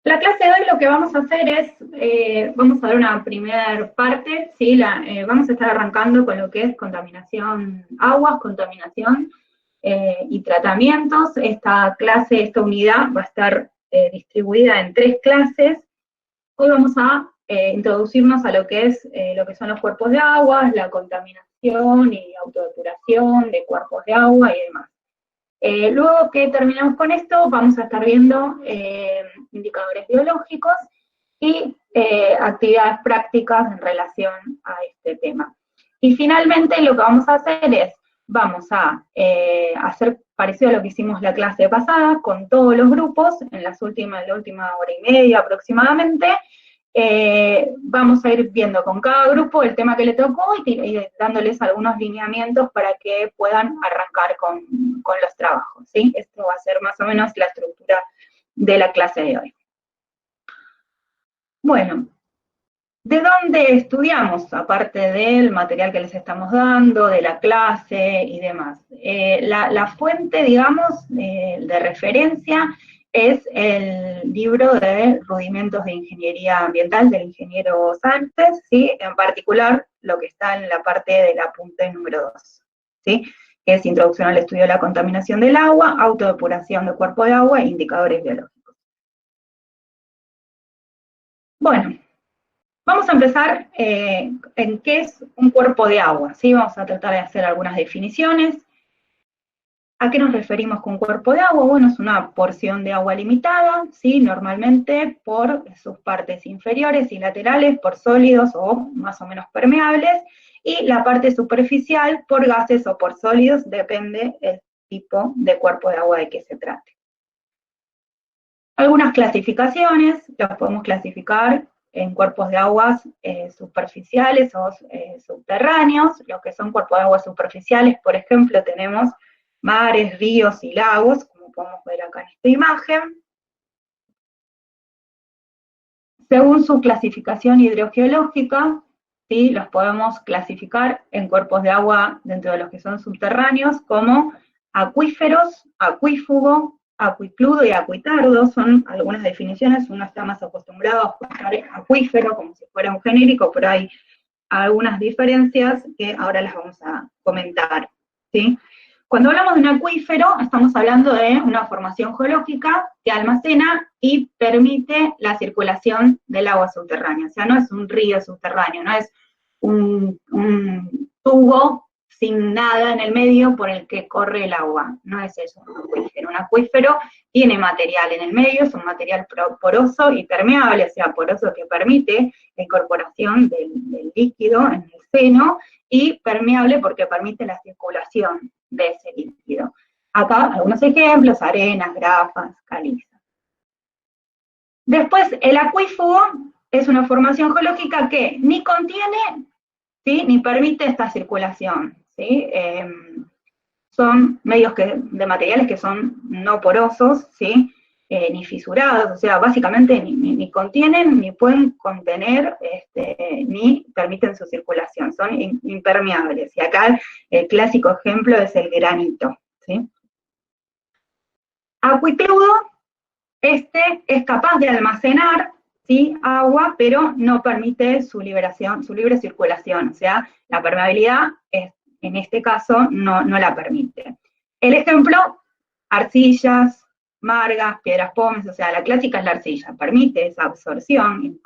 La clase de hoy lo que vamos a hacer es, vamos a ver una primera parte, ¿sí? Vamos a estar arrancando con lo que es contaminación aguas, contaminación y tratamientos. Esta clase, esta unidad va a estar distribuida en 3 clases. Hoy vamos a introducirnos a lo que son los cuerpos de agua, la contaminación y autodepuración de cuerpos de agua y demás. Luego que terminemos con esto, vamos a estar viendo indicadores biológicos y actividades prácticas en relación a este tema. Y finalmente lo que vamos a hacer es, vamos a hacer parecido a lo que hicimos la clase pasada, con todos los grupos, en la última hora y media aproximadamente. Vamos a ir viendo con cada grupo el tema que le tocó y dándoles algunos lineamientos para que puedan arrancar con los trabajos, ¿sí? Esto va a ser más o menos la estructura de la clase de hoy. Bueno, ¿de dónde estudiamos? Aparte del material que les estamos dando, de la clase y demás. La fuente, digamos, de referencia es el libro de Rudimentos de Ingeniería Ambiental del ingeniero Sánchez, ¿sí? En particular lo que está en la parte del apunte número 2, ¿sí? Que es Introducción al estudio de la contaminación del agua, autodepuración de cuerpo de agua e indicadores biológicos. Bueno, vamos a empezar en qué es un cuerpo de agua, ¿sí? Vamos a tratar de hacer algunas definiciones. ¿A qué nos referimos con cuerpo de agua? Bueno, es una porción de agua limitada, ¿sí? Normalmente por sus partes inferiores y laterales, por sólidos o más o menos permeables, y la parte superficial por gases o por sólidos, depende del tipo de cuerpo de agua de que se trate. Algunas clasificaciones, los podemos clasificar en cuerpos de aguas superficiales o subterráneos. Los que son cuerpos de aguas superficiales, por ejemplo, tenemos mares, ríos y lagos, como podemos ver acá en esta imagen. Según su clasificación hidrogeológica, ¿sí? Los podemos clasificar en cuerpos de agua dentro de los que son subterráneos como acuíferos, acuífugo, acuicludo y acuitardo. Son algunas definiciones. Uno está más acostumbrado a escuchar acuífero como si fuera un genérico, pero hay algunas diferencias que ahora las vamos a comentar, ¿sí? Cuando hablamos de un acuífero, estamos hablando de una formación geológica que almacena y permite la circulación del agua subterránea. O sea, no es un río subterráneo, no es un tubo sin nada en el medio por el que corre el agua. No es eso un acuífero. Un acuífero tiene material en el medio, es un material poroso y permeable, o sea, poroso que permite la incorporación del líquido en el seno, y permeable porque permite la circulación de ese líquido. Acá algunos ejemplos: arenas, grafas, calizas. Después, el acuífugo es una formación geológica que ni contiene, ¿sí?, ni permite esta circulación, ¿sí? Son medios de materiales que son no porosos, ¿sí? Ni fisurados, o sea, básicamente ni contienen, ni pueden contener, ni permiten su circulación, son impermeables. Y acá el clásico ejemplo es el granito, ¿sí? Acuicludo, es capaz de almacenar, ¿sí?, agua, pero no permite su liberación, su libre circulación, o sea, la permeabilidad en este caso no la permite. El ejemplo: arcillas, margas, piedras pómez, o sea, la clásica es la arcilla, permite esa absorción,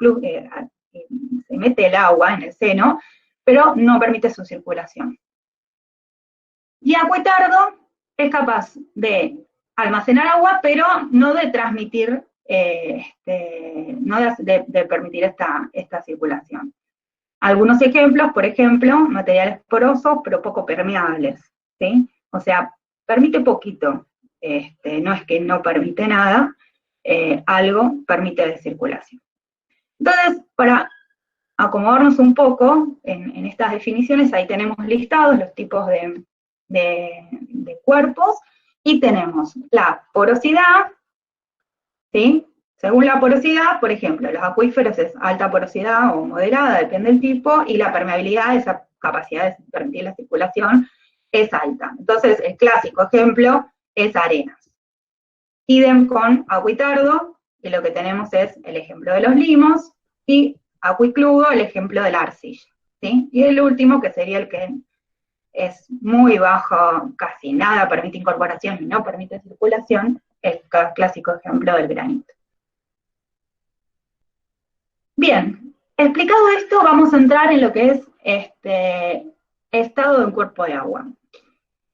se mete el agua en el seno, pero no permite su circulación. Y acuitardo es capaz de almacenar agua, pero no de transmitir, no de permitir esta circulación. Algunos ejemplos, por ejemplo, materiales porosos pero poco permeables, ¿sí? O sea, permite poquito, no es que no permite nada, algo permite de circulación. Entonces, para acomodarnos un poco en estas definiciones, ahí tenemos listados los tipos de cuerpos, y tenemos la porosidad, ¿sí? Según la porosidad, por ejemplo, los acuíferos es alta porosidad o moderada, depende del tipo, y la permeabilidad, esa capacidad de permitir la circulación, es alta. Entonces, el clásico ejemplo es arenas. Idem con acuitardo, y lo que tenemos es el ejemplo de los limos, y acuicludo, el ejemplo de la arcilla, ¿sí? Y el último, que sería el que es muy bajo, casi nada permite incorporación y no permite circulación, el clásico ejemplo del granito. Bien, explicado esto, vamos a entrar en lo que es estado de un cuerpo de agua.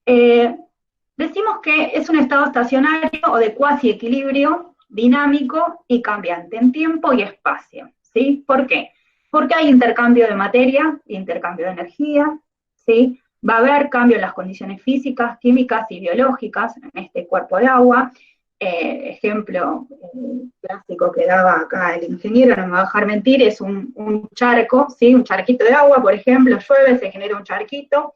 Decimos que es un estado estacionario o de cuasi equilibrio, dinámico y cambiante en tiempo y espacio, ¿sí? ¿Por qué? Porque hay intercambio de materia, intercambio de energía, ¿sí? Va a haber cambio en las condiciones físicas, químicas y biológicas en este cuerpo de agua. Ejemplo clásico que daba acá el ingeniero, no me va a dejar mentir, es un charco, ¿sí? Un charquito de agua, por ejemplo, llueve, se genera un charquito,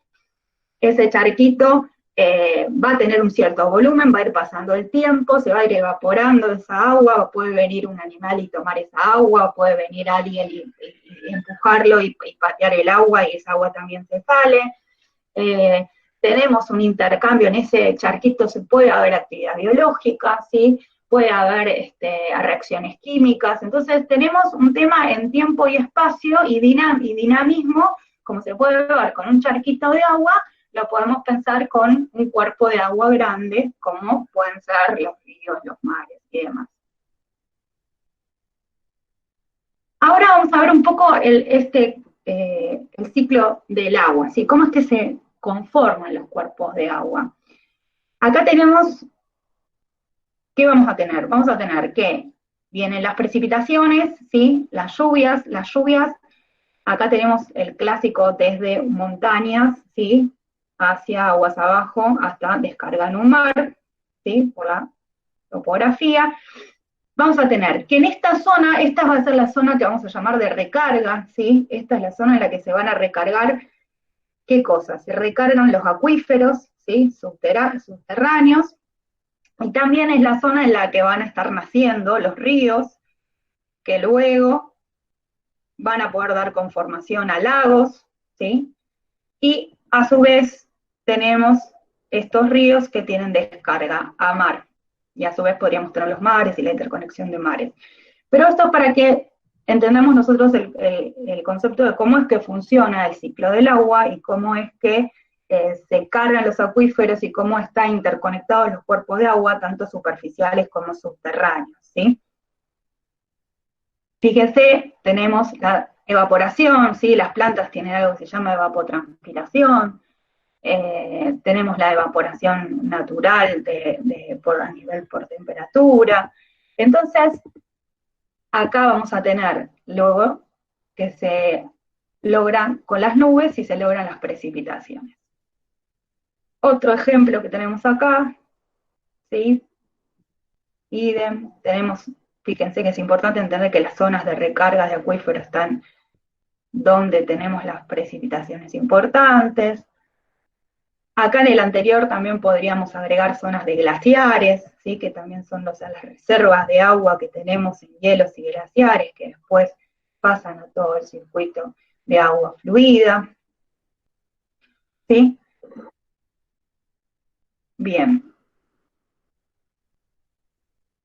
ese charquito va a tener un cierto volumen, va a ir pasando el tiempo, se va a ir evaporando esa agua, puede venir un animal y tomar esa agua, puede venir alguien y empujarlo y patear el agua y esa agua también se sale. Tenemos un intercambio, en ese charquito se puede haber actividad biológica, ¿sí? Puede haber reacciones químicas, entonces tenemos un tema en tiempo y espacio y dinamismo, como se puede ver con un charquito de agua, lo podemos pensar con un cuerpo de agua grande, como pueden ser los ríos, los mares y demás. Ahora vamos a ver un poco el ciclo del agua, ¿sí? ¿Cómo es que se conforman los cuerpos de agua? Acá tenemos, ¿qué vamos a tener? Vamos a tener que vienen las precipitaciones, ¿sí? Las lluvias, acá tenemos el clásico desde montañas, ¿sí? Hacia aguas abajo, hasta descarga en un mar, ¿sí? Por la topografía. Vamos a tener que en esta zona, esta va a ser la zona que vamos a llamar de recarga, ¿sí? Esta es la zona en la que se van a recargar, ¿qué cosas? Se recargan los acuíferos, ¿sí? Subterráneos, y también es la zona en la que van a estar naciendo los ríos, que luego van a poder dar conformación a lagos, ¿sí? Y a su vez tenemos estos ríos que tienen descarga a mar, y a su vez podríamos tener los mares y la interconexión de mares. Pero esto para que entendamos nosotros el concepto de cómo es que funciona el ciclo del agua y cómo es que se cargan los acuíferos y cómo están interconectados los cuerpos de agua, tanto superficiales como subterráneos, ¿sí? Fíjense, tenemos la evaporación, ¿sí? Las plantas tienen algo que se llama evapotranspiración, tenemos la evaporación natural a nivel por temperatura. Entonces, acá vamos a tener luego que se logran con las nubes y se logran las precipitaciones. Otro ejemplo que tenemos acá, ¿sí? Idem, tenemos, fíjense que es importante entender que las zonas de recarga de acuífero están donde tenemos las precipitaciones importantes. Acá en el anterior también podríamos agregar zonas de glaciares, ¿sí? Que también son las reservas de agua que tenemos en hielos y glaciares, que después pasan a todo el circuito de agua fluida, ¿sí? Bien.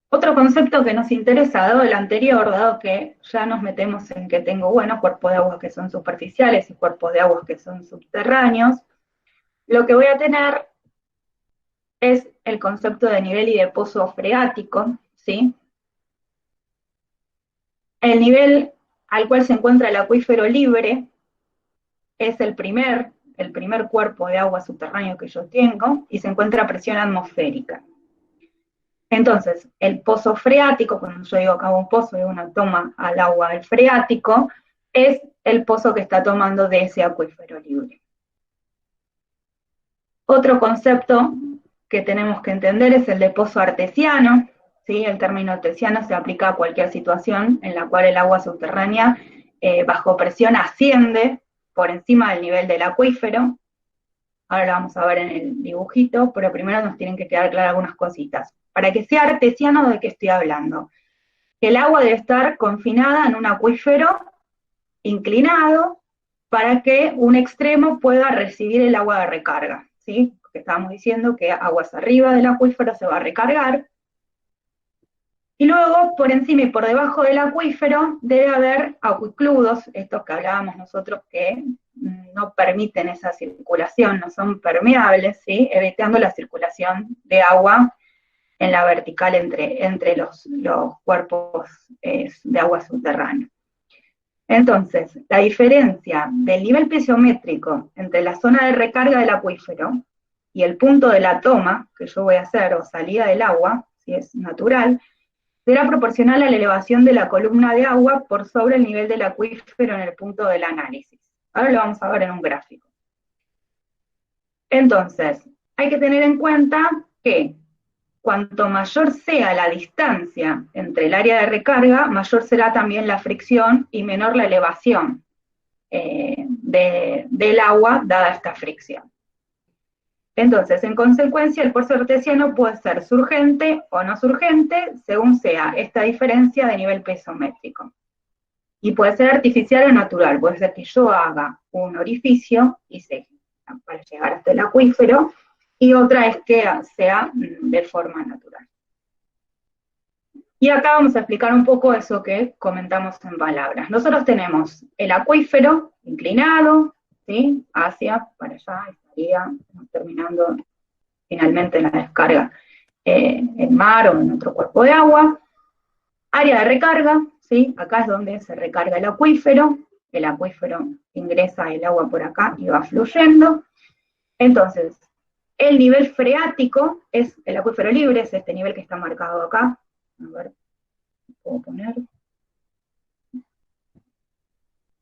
Otro concepto que nos interesa, dado el anterior, dado que ya nos metemos en que tengo, bueno, cuerpos de aguas que son superficiales y cuerpos de aguas que son subterráneos, lo que voy a tener es el concepto de nivel y de pozo freático, ¿sí? El nivel al cual se encuentra el acuífero libre es el primer cuerpo de agua subterráneo que yo tengo, y se encuentra a presión atmosférica. Entonces, el pozo freático, cuando yo digo que hago un pozo y uno toma al agua del freático, es el pozo que está tomando de ese acuífero libre. Otro concepto que tenemos que entender es el de pozo artesiano, ¿sí? El término artesiano se aplica a cualquier situación en la cual el agua subterránea bajo presión asciende por encima del nivel del acuífero. Ahora lo vamos a ver en el dibujito, pero primero nos tienen que quedar claras algunas cositas. Para que sea artesiano, ¿de qué estoy hablando? El agua debe estar confinada en un acuífero inclinado para que un extremo pueda recibir el agua de recarga, ¿sí? Porque estábamos diciendo que aguas arriba del acuífero se va a recargar, Y luego, por encima y por debajo del acuífero, debe haber acuicludos, estos que hablábamos nosotros que no permiten esa circulación, no son permeables, ¿sí? Evitando la circulación de agua en la vertical entre los cuerpos de agua subterránea. Entonces, la diferencia del nivel piezométrico entre la zona de recarga del acuífero y el punto de la toma que yo voy a hacer, o salida del agua, si es natural, será proporcional a la elevación de la columna de agua por sobre el nivel del acuífero en el punto del análisis. Ahora lo vamos a ver en un gráfico. Entonces, hay que tener en cuenta que cuanto mayor sea la distancia entre el área de recarga, mayor será también la fricción y menor la elevación del agua dada esta fricción. Entonces, en consecuencia, el pozo artesiano puede ser surgente o no surgente, según sea esta diferencia de nivel piezométrico. Y puede ser artificial o natural, puede ser que yo haga un orificio para llegar hasta el acuífero, y otra es que sea de forma natural. Y acá vamos a explicar un poco eso que comentamos en palabras. Nosotros tenemos el acuífero inclinado, ¿sí? Hacia, para allá, estaría terminando finalmente la descarga en mar o en otro cuerpo de agua. Área de recarga, ¿sí? Acá es donde se recarga el acuífero ingresa el agua por acá y va fluyendo. Entonces, el nivel freático es el acuífero libre, es este nivel que está marcado acá. A ver, puedo poner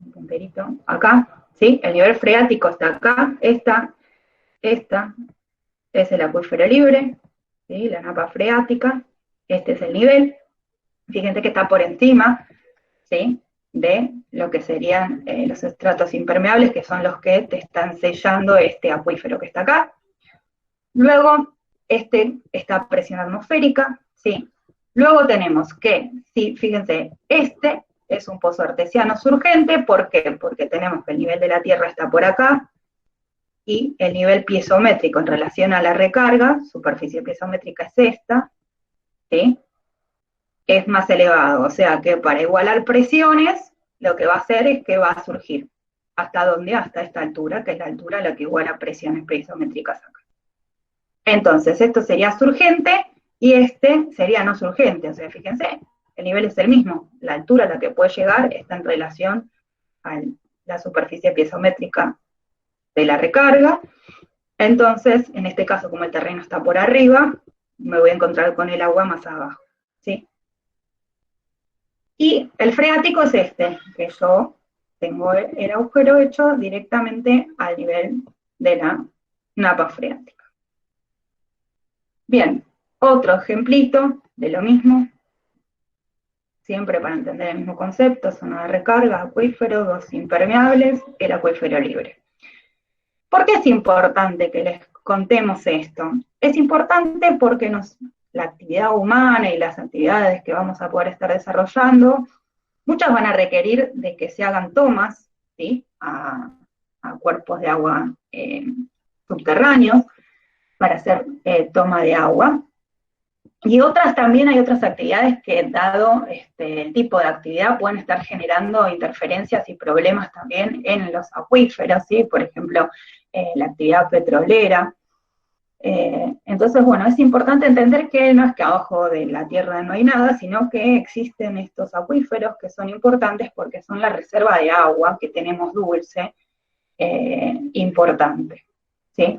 un punterito acá, ¿sí? El nivel freático está acá, esta es el acuífero libre, ¿sí? La napa freática, este es el nivel. Fíjense que está por encima, ¿sí? De lo que serían los estratos impermeables, que son los que te están sellando este acuífero que está acá. Luego, esta presión atmosférica, ¿sí? Luego tenemos que, sí, fíjense, este es un pozo artesiano surgente, ¿por qué? Porque tenemos que el nivel de la Tierra está por acá, y el nivel piezométrico en relación a la recarga, superficie piezométrica es esta, ¿sí? Es más elevado, o sea que para igualar presiones, lo que va a hacer es que va a surgir. ¿Hasta dónde? Hasta esta altura, que es la altura a la que iguala presiones piezométricas acá. Entonces, esto sería surgente, y este sería no surgente, o sea, fíjense, el nivel es el mismo, la altura a la que puede llegar está en relación a la superficie piezométrica de la recarga. Entonces, en este caso, como el terreno está por arriba, me voy a encontrar con el agua más abajo, ¿sí? Y el freático es este, que yo tengo el agujero hecho directamente al nivel de la napa freática. Bien, otro ejemplito de lo mismo, siempre para entender el mismo concepto: zona de recarga, acuífero, dos impermeables, el acuífero libre. ¿Por qué es importante que les contemos esto? Es importante porque la actividad humana y las actividades que vamos a poder estar desarrollando, muchas van a requerir de que se hagan tomas, ¿sí? a cuerpos de agua subterráneos, para hacer toma de agua. Y también hay otras actividades que, dado el tipo de actividad, pueden estar generando interferencias y problemas también en los acuíferos, ¿sí? Por ejemplo, la actividad petrolera. Entonces, bueno, es importante entender que no es que abajo de la tierra no hay nada, sino que existen estos acuíferos que son importantes porque son la reserva de agua que tenemos dulce importante, ¿sí?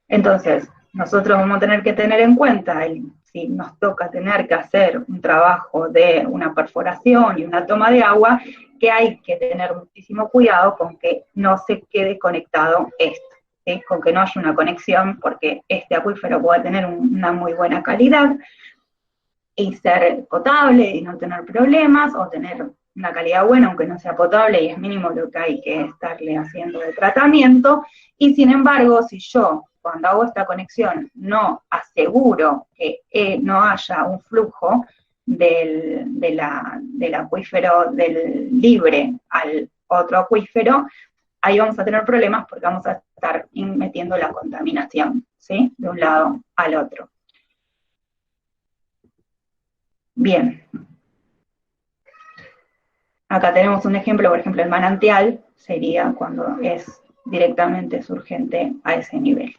Entonces, nosotros vamos a tener que tener en cuenta, si nos toca tener que hacer un trabajo de una perforación y una toma de agua, que hay que tener muchísimo cuidado con que no se quede conectado esto, ¿sí? Con que no haya una conexión, porque este acuífero puede tener una muy buena calidad y ser potable y no tener problemas, o tener una calidad buena aunque no sea potable y es mínimo lo que hay que estarle haciendo de tratamiento. Y sin embargo, si yo cuando hago esta conexión no aseguro que no haya un flujo del acuífero del libre al otro acuífero, ahí vamos a tener problemas porque vamos a estar metiendo la contaminación, ¿sí? De un lado al otro. Bien. Acá tenemos un ejemplo, por ejemplo, el manantial sería cuando es directamente surgente a ese nivel.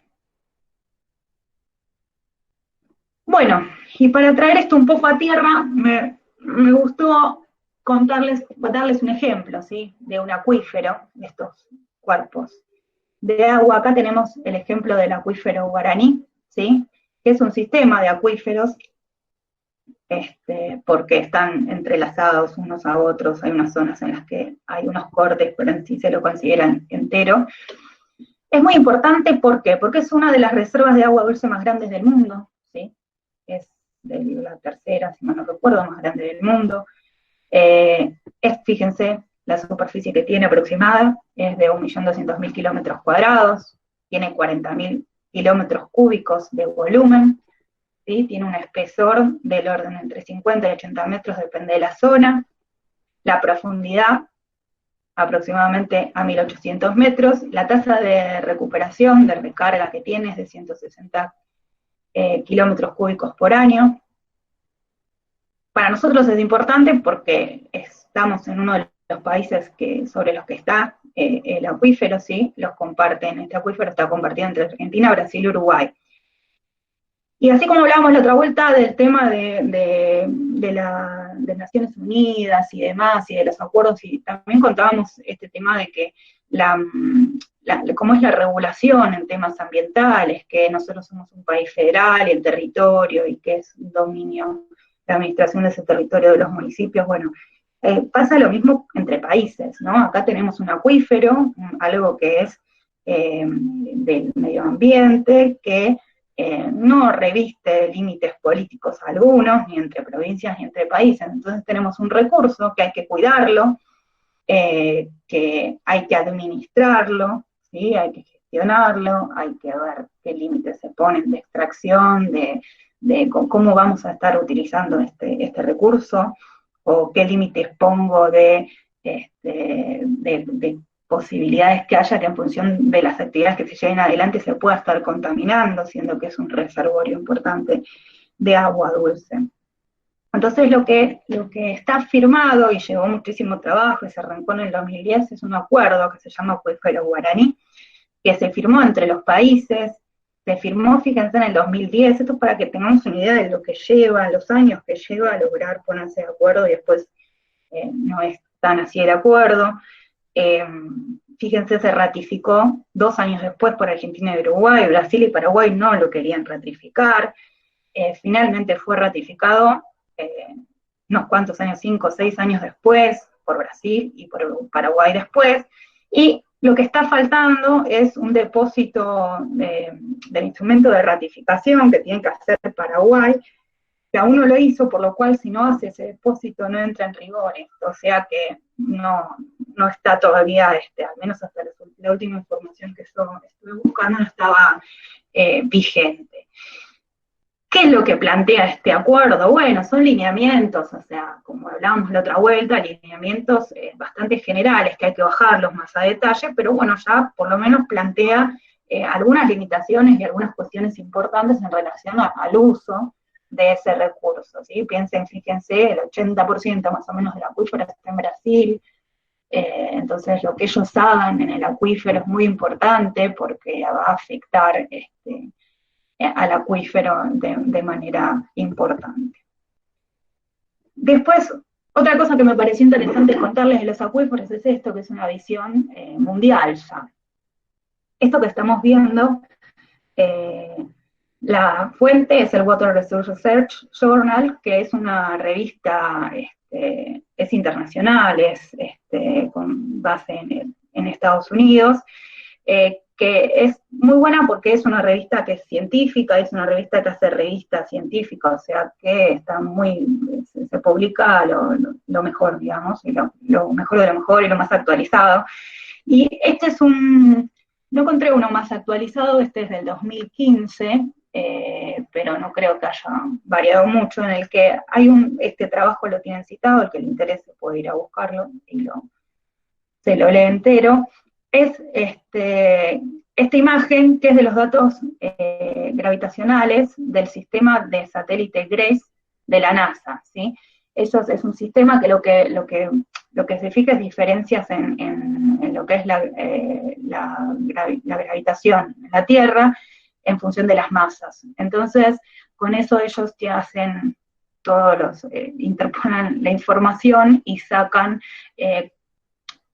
Bueno, y para traer esto un poco a tierra, me gustó darles un ejemplo, ¿sí? De un acuífero, de estos cuerpos de agua. Acá tenemos el ejemplo del acuífero Guaraní, ¿sí? Que es un sistema de acuíferos, porque están entrelazados unos a otros, hay unas zonas en las que hay unos cortes, pero en sí se lo consideran entero. Es muy importante, ¿por qué? Porque es una de las reservas de agua dulce más grandes del mundo, ¿sí? Es de la tercera, si mal no recuerdo, más grande del mundo. Fíjense, la superficie que tiene aproximada es de 1.200.000 kilómetros cuadrados, tiene 40.000 kilómetros cúbicos de volumen, ¿sí? Tiene un espesor del orden entre 50 y 80 metros, depende de la zona, la profundidad aproximadamente a 1.800 metros, la tasa de recuperación, de recarga que tiene es de 160 kilómetros cúbicos por año. Para nosotros es importante porque estamos en uno de los países sobre los que está el acuífero, ¿sí? Los comparten, este acuífero está compartido entre Argentina, Brasil y Uruguay. Y así como hablábamos la otra vuelta del tema de Naciones Unidas y demás, y de los acuerdos, y también contábamos este tema de que cómo es la regulación en temas ambientales, que nosotros somos un país federal y el territorio, y que es un dominio, la administración de ese territorio de los municipios. Bueno, pasa lo mismo entre países, ¿no? Acá tenemos un acuífero, algo que es del medio ambiente, que no reviste límites políticos algunos, ni entre provincias ni entre países. Entonces tenemos un recurso que hay que cuidarlo, que hay que administrarlo, ¿sí? Hay que gestionarlo, hay que ver qué límites se ponen de extracción, de cómo vamos a estar utilizando este recurso, o qué límites pongo de posibilidades que haya que en función de las actividades que se lleven adelante se pueda estar contaminando, siendo que es un reservorio importante de agua dulce. Entonces lo que está firmado y llevó muchísimo trabajo y se arrancó en el 2010 es un acuerdo que se llama Acuífero Guaraní, que se firmó entre los países, se firmó, fíjense, en el 2010, esto es para que tengamos una idea de lo que lleva, los años que lleva a lograr ponerse de acuerdo, y después no es tan así el acuerdo. Fíjense, se ratificó 2 años después por Argentina y Uruguay, Brasil y Paraguay no lo querían ratificar, finalmente fue ratificado unos cuantos años, 5 o 6 años después, por Brasil y por Paraguay después, y lo que está faltando es un depósito del instrumento de ratificación que tiene que hacer Paraguay, que aún no lo hizo, por lo cual si no hace ese depósito no entra en rigor, o sea que no está todavía, al menos hasta la última información que yo estuve buscando, no estaba vigente. ¿Qué es lo que plantea este acuerdo? Bueno, son lineamientos, o sea, como hablábamos la otra vuelta, lineamientos bastante generales, que hay que bajarlos más a detalle, pero bueno, ya por lo menos plantea algunas limitaciones y algunas cuestiones importantes en relación al uso de ese recurso, ¿sí? Fíjense, el 80% más o menos del acuífero está en Brasil, entonces lo que ellos hagan en el acuífero es muy importante porque va a afectar al acuífero de manera importante. Después, otra cosa que me pareció interesante contarles de los acuíferos es esto, que es una visión mundial ya. Esto que estamos viendo, la fuente es el Water Resource Research Journal, que es una revista, es internacional, es con base en Estados Unidos, que es muy buena porque es una revista que es científica, es una revista que hace revista científica, o sea que está se publica lo mejor, digamos, y lo mejor de lo mejor y lo más actualizado. Y este es no encontré uno más actualizado, este es del 2015, pero no creo que haya variado mucho, en el que hay este trabajo lo tienen citado, el que le interese puede ir a buscarlo y se lo lee entero. Es esta imagen que es de los datos gravitacionales del sistema de satélite GRACE de la NASA, ¿sí? Eso es un sistema que lo que lo que se fija es diferencias en lo que es la gravitación en la Tierra en función de las masas. Entonces, con eso ellos te hacen interponen la información y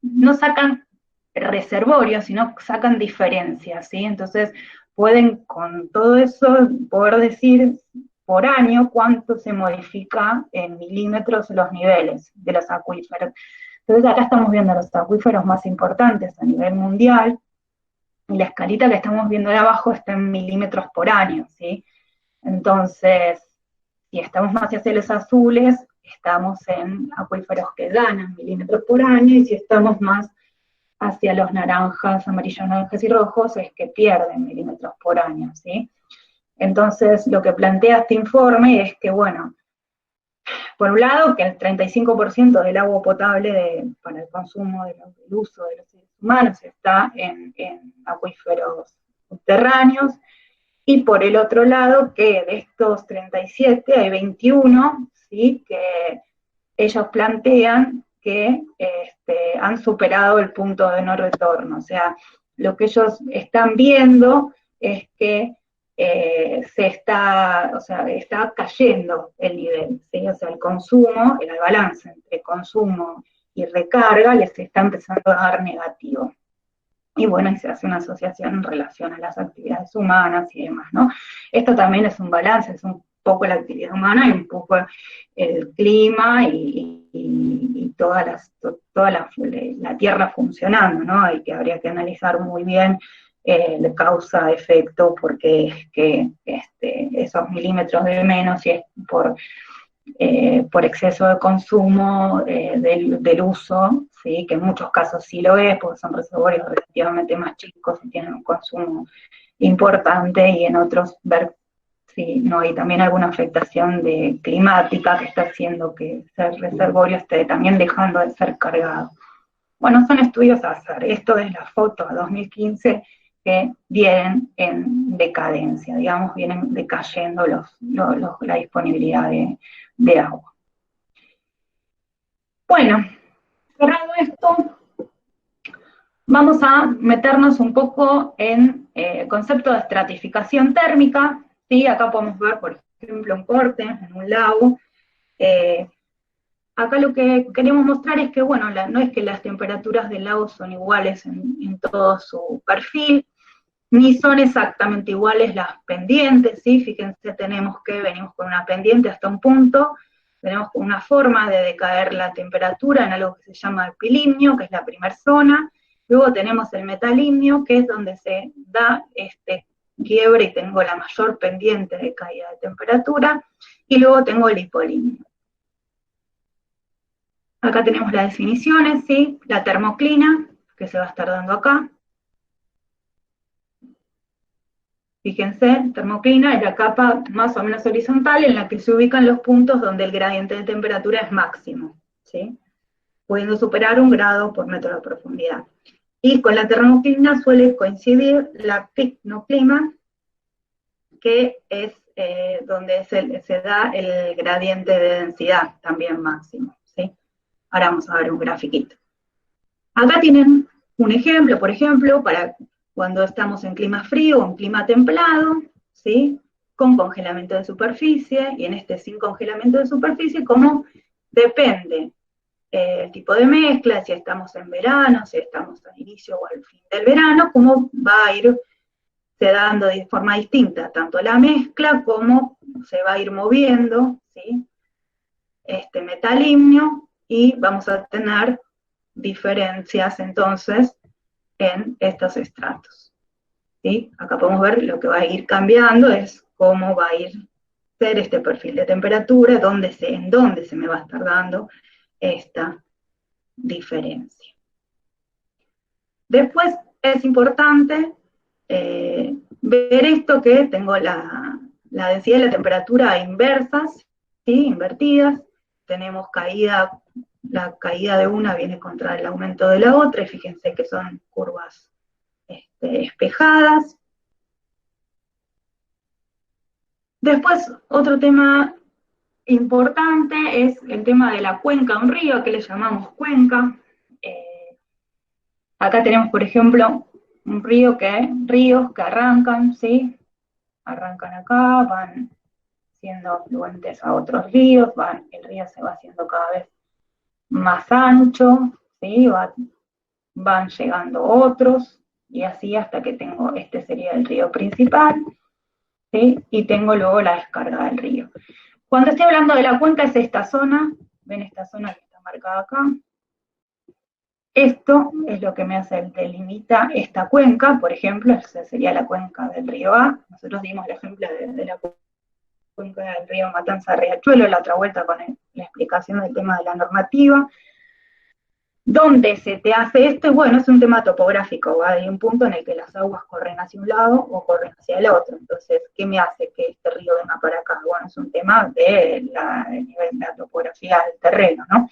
no sacan reservorios, sino sacan diferencias, ¿sí? Entonces, pueden con todo eso poder decir por año cuánto se modifica en milímetros los niveles de los acuíferos. Entonces acá estamos viendo los acuíferos más importantes a nivel mundial, y la escalita que estamos viendo de abajo está en milímetros por año, ¿sí? Entonces, si estamos más hacia los azules, estamos en acuíferos que ganan milímetros por año, y si estamos más hacia los naranjas, amarillos, naranjas y rojos, es que pierden milímetros por año, ¿sí? Entonces, lo que plantea este informe es que, bueno, por un lado, que el 35% del agua potable para el consumo, del uso de los seres humanos está en acuíferos subterráneos, y por el otro lado, que de estos 37 hay 21, ¿sí?, que ellos plantean que han superado el punto de no retorno. O sea, lo que ellos están viendo es que está cayendo el nivel, ¿sí? O sea, el consumo, el balance entre consumo y recarga les está empezando a dar negativo. Y bueno, y se hace una asociación en relación a las actividades humanas y demás, ¿no? Esto también es un balance, es un poco la actividad humana y un poco el clima y toda la Tierra funcionando, ¿no? Y que habría que analizar muy bien la causa-efecto, porque es que esos milímetros de menos, si es por exceso de consumo del uso, ¿sí?, que en muchos casos sí lo es, porque son reservorios relativamente más chicos y tienen un consumo importante, y en otros ver si no hay también alguna afectación climática que está haciendo que ese reservorio esté también dejando de ser cargado. Bueno, son estudios a hacer. Esto es la foto a 2015 que vienen en decadencia, digamos, vienen decayendo la disponibilidad de agua. Bueno, cerrado esto, vamos a meternos un poco en el concepto de estratificación térmica, ¿sí? Acá podemos ver, por ejemplo, un corte en un lago. Acá lo que queremos mostrar es que, bueno, no es que las temperaturas del lago son iguales en todo su perfil, ni son exactamente iguales las pendientes, ¿sí? Fíjense, venimos con una pendiente hasta un punto, tenemos una forma de decaer la temperatura en algo que se llama el pilimnio, que es la primera zona. Luego tenemos el metalimnio, que es donde se da este quiebre y tengo la mayor pendiente de caída de temperatura, y luego tengo el hipolimnio. Acá tenemos las definiciones, ¿sí? La termoclina, que se va a estar dando acá. Fíjense, termoclina es la capa más o menos horizontal en la que se ubican los puntos donde el gradiente de temperatura es máximo, ¿sí?, pudiendo superar 1 grado por metro de profundidad. Y con la termoclina suele coincidir la picnoclima, que es donde se da el gradiente de densidad también máximo, ¿sí? Ahora vamos a ver un grafiquito. Acá tienen un ejemplo, por ejemplo, para cuando estamos en clima frío o en clima templado, ¿sí?, con congelamiento de superficie, y en este sin congelamiento de superficie, cómo depende el tipo de mezcla, si estamos en verano, si estamos al inicio o al fin del verano, cómo va a ir se dando de forma distinta tanto la mezcla como se va a ir moviendo, ¿sí?, este metalimnio, y vamos a tener diferencias entonces en estos estratos, ¿sí? Acá podemos ver lo que va a ir cambiando, es cómo va a ir ser este perfil de temperatura, en dónde se me va a estar dando esta diferencia. Después es importante ver esto, que tengo la densidad y la temperatura inversas, ¿sí?, invertidas. Tenemos la caída de una viene contra el aumento de la otra, y fíjense que son curvas espejadas. Después, otro tema importante es el tema de la cuenca de un río, que le llamamos cuenca. Acá tenemos, por ejemplo, ríos que arrancan, ¿sí? Arrancan acá, van siendo afluentes a otros ríos, el río se va haciendo cada vez más ancho, ¿sí? Van llegando otros, y así hasta que tengo, este sería el río principal, ¿sí? Y tengo luego la descarga del río. Cuando estoy hablando de la cuenca es esta zona, ven esta zona que está marcada acá. Esto es lo que me delimita esta cuenca, por ejemplo, esa sería la cuenca del río A. Nosotros dimos el ejemplo de la cuenca del río Matanza-Riachuelo, la otra vuelta con la explicación del tema de la normativa. ¿Dónde se te hace esto? Bueno, es un tema topográfico, ¿va? Hay un punto en el que las aguas corren hacia un lado o corren hacia el otro. Entonces, ¿qué me hace que este río venga para acá? Bueno, es un tema del nivel de la topografía del terreno, ¿no?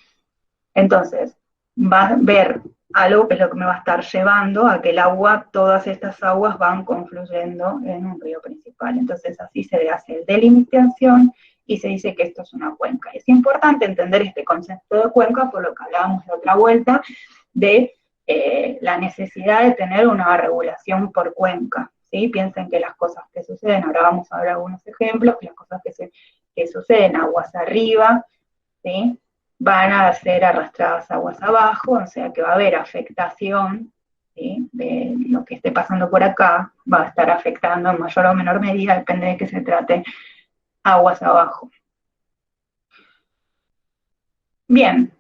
Entonces, va a ver algo que es lo que me va a estar llevando a que el agua, todas estas aguas van confluyendo en un río principal. Entonces, así se le hace el delimitación y se dice que esto es una cuenca. Es importante entender este concepto de cuenca por lo que hablábamos de otra vuelta, de la necesidad de tener una regulación por cuenca, ¿sí? Piensen que las cosas que suceden, ahora vamos a ver algunos ejemplos, que las cosas que suceden aguas arriba, ¿sí? Van a ser arrastradas aguas abajo, o sea que va a haber afectación, ¿sí? De lo que esté pasando por acá, va a estar afectando en mayor o menor medida, depende de qué se trate, aguas abajo. Bien,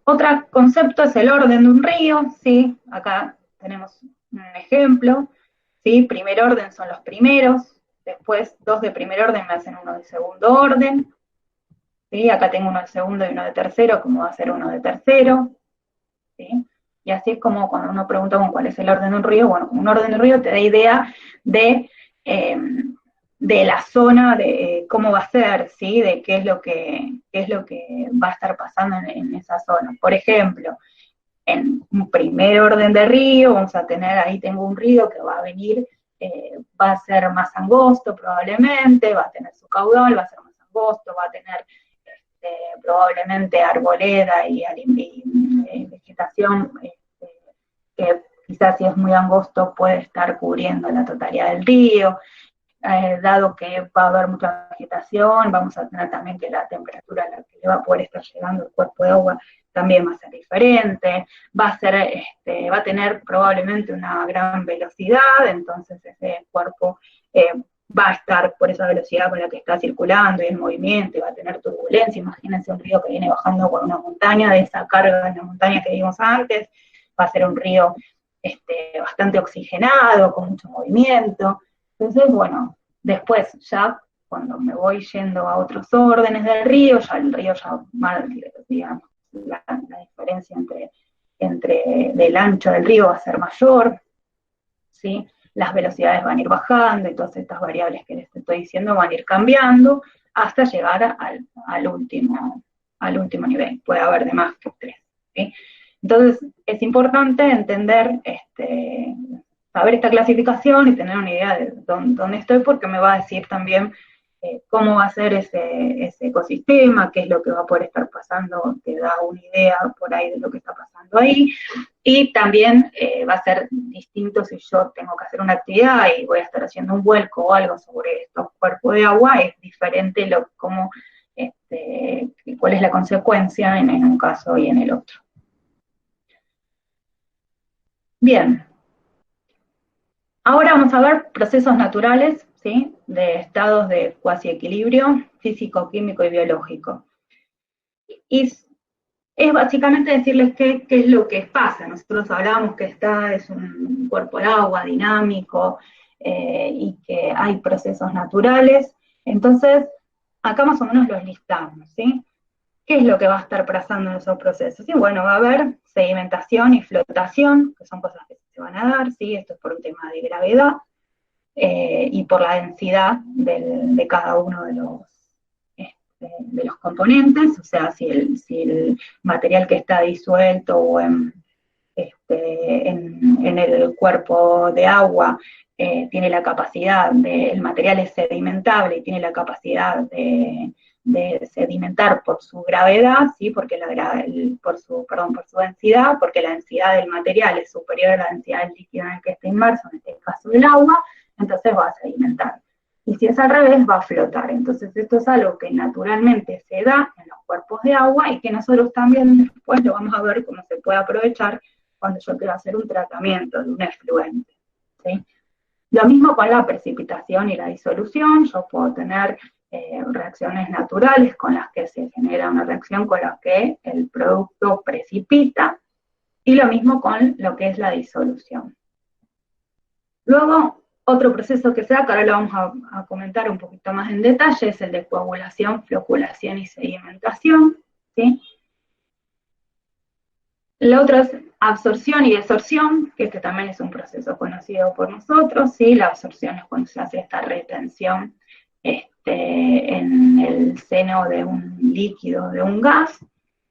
otro concepto es el orden de un río, ¿sí? Acá tenemos un ejemplo, ¿sí? Primer orden son los primeros, después dos de primer orden me hacen uno de segundo orden, ¿sí? Acá tengo uno de segundo y uno de tercero, como va a ser uno de tercero, ¿sí? Y así es como cuando uno pregunta cuál es el orden de un río, bueno, un orden de un río te da idea de la zona, de cómo va a ser, ¿sí? De qué es lo que va a estar pasando en esa zona. Por ejemplo, en un primer orden de río, vamos a tener, ahí tengo un río que va a venir, va a ser más angosto probablemente, va a tener su caudal, va a ser más angosto, va a tener probablemente arboleda y vegetación que quizás si es muy angosto puede estar cubriendo la totalidad del río. Dado que va a haber mucha vegetación, vamos a tener también que la temperatura a la que le va a poder estar llegando el cuerpo de agua también va a ser diferente, va a tener probablemente una gran velocidad, entonces ese cuerpo va a estar por esa velocidad con la que está circulando y en movimiento, y va a tener turbulencia. Imagínense un río que viene bajando por una montaña, de esa carga en la montaña que vimos antes, va a ser un río bastante oxigenado, con mucho movimiento. Entonces, bueno, después ya cuando me voy yendo a otros órdenes del río, ya el río ya, digamos, la diferencia del ancho del río va a ser mayor, ¿sí? Las velocidades van a ir bajando y todas estas variables que les estoy diciendo van a ir cambiando hasta llegar al último nivel. Puede haber de más que 3, ¿sí? Entonces, es importante entender saber esta clasificación y tener una idea de dónde estoy, porque me va a decir también cómo va a ser ese ecosistema, qué es lo que va a poder estar pasando, te da una idea por ahí de lo que está pasando ahí, y también va a ser distinto si yo tengo que hacer una actividad y voy a estar haciendo un vuelco o algo sobre estos cuerpos de agua, es diferente cuál es la consecuencia en un caso y en el otro. Bien. Ahora vamos a ver procesos naturales, ¿sí? De estados de cuasi equilibrio físico, químico y biológico. Y es básicamente decirles qué es lo que pasa. Nosotros hablábamos que es un cuerpo de agua dinámico y que hay procesos naturales. Entonces, acá más o menos los listamos, ¿sí? ¿Qué es lo que va a estar pasando en esos procesos? Y bueno, va a haber sedimentación y flotación, que son cosas que se van a dar, ¿sí? Esto es por un tema de gravedad y por la densidad de cada uno de los componentes, o sea, si el material que está disuelto o en el cuerpo de agua tiene la capacidad el material es sedimentable y tiene la capacidad de de sedimentar por su gravedad, ¿sí? Por su densidad, porque la densidad del material es superior a la densidad del líquido en el que está inmerso, en este caso del agua, entonces va a sedimentar. Y si es al revés, va a flotar. Entonces esto es algo que naturalmente se da en los cuerpos de agua y que nosotros también después lo vamos a ver cómo se puede aprovechar cuando yo quiero hacer un tratamiento de un efluente, ¿sí? Lo mismo con la precipitación y la disolución. Yo puedo tener reacciones naturales con las que se genera una reacción con la que el producto precipita, y lo mismo con lo que es la disolución. Luego, otro proceso que se da, que ahora lo vamos a comentar un poquito más en detalle, es el de coagulación, floculación y sedimentación, ¿sí? Lo otro es absorción y desorción, que este también es un proceso conocido por nosotros, ¿sí? La absorción es cuando se hace esta retención en el seno de un líquido, de un gas,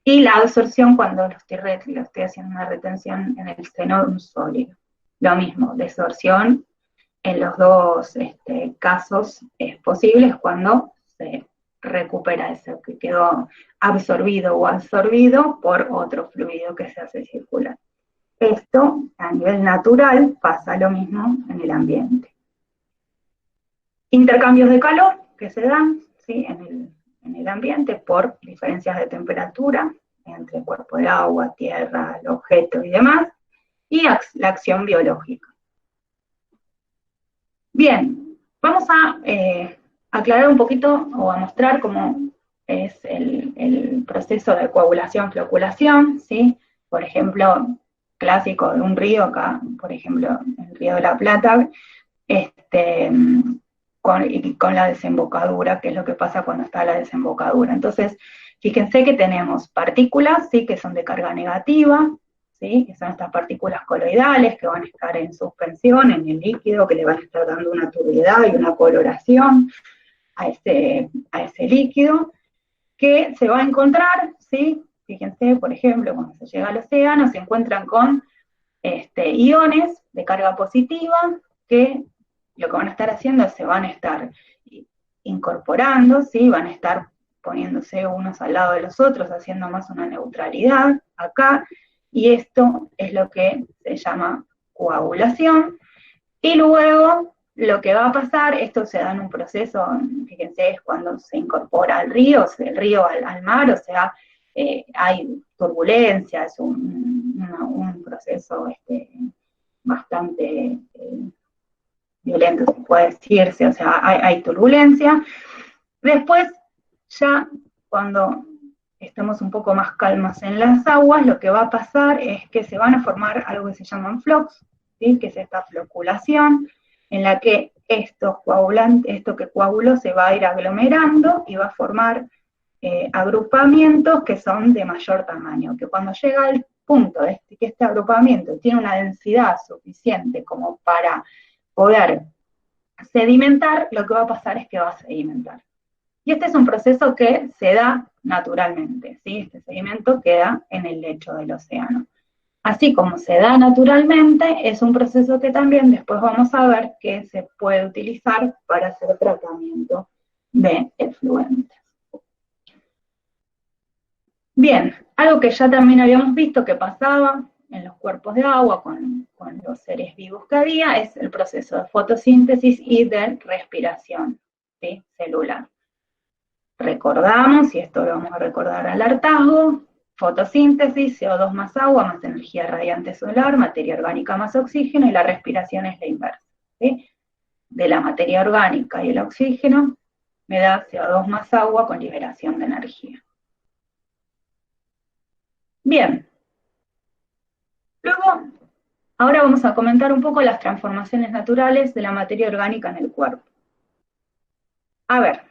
y la absorción cuando lo estoy haciendo una retención en el seno de un sólido. Lo mismo, desorción en los dos casos es posible cuando se recupera eso que quedó absorbido o absorbido por otro fluido que se hace circular. Esto, a nivel natural, pasa lo mismo en el ambiente. Intercambios de calor que se dan, ¿sí? en el ambiente por diferencias de temperatura entre el cuerpo de agua, tierra, el objeto y demás, y la acción biológica. Bien, vamos a aclarar un poquito o a mostrar cómo es el proceso de coagulación, floculación, ¿sí? Por ejemplo, clásico de un río, acá, por ejemplo, el río de la Plata, con la desembocadura, que es lo que pasa cuando está la desembocadura. Entonces, fíjense que tenemos partículas, ¿sí? Que son de carga negativa, ¿sí? Que son estas partículas coloidales que van a estar en suspensión en el líquido, que le van a estar dando una turbiedad y una coloración a ese líquido, que se va a encontrar, ¿sí? Fíjense, por ejemplo, cuando se llega al océano, se encuentran con iones de carga positiva, que lo que van a estar haciendo es se van a estar incorporando, ¿sí? Van a estar poniéndose unos al lado de los otros, haciendo más una neutralidad acá, y esto es lo que se llama coagulación. Y luego lo que va a pasar, esto se da en un proceso, fíjense, es cuando se incorpora al río, del río al mar, o sea, hay turbulencia, es un proceso bastante violento, se puede decirse, o sea, hay turbulencia. Después, ya cuando estemos un poco más calmas en las aguas, lo que va a pasar es que se van a formar algo que se llaman flocs, ¿sí? Que es esta floculación, en la que esto que coaguló se va a ir aglomerando y va a formar agrupamientos que son de mayor tamaño, que cuando llega al punto de que este agrupamiento tiene una densidad suficiente como para poder sedimentar, lo que va a pasar es que va a sedimentar. Y este es un proceso que se da naturalmente, ¿sí? Este sedimento queda en el lecho del océano. Así como se da naturalmente, es un proceso que también después vamos a ver que se puede utilizar para hacer tratamiento de efluentes. Bien, algo que ya también habíamos visto que pasaba en los cuerpos de agua con los seres vivos que había, es el proceso de fotosíntesis y de respiración, ¿sí? Celular. Recordamos, y esto lo vamos a recordar al hartazgo, fotosíntesis, CO2 más agua, más energía radiante solar, materia orgánica más oxígeno, y la respiración es la inversa, ¿sí? De la materia orgánica y el oxígeno me da CO2 más agua con liberación de energía. Bien. Luego, ahora vamos a comentar un poco las transformaciones naturales de la materia orgánica en el cuerpo. A ver,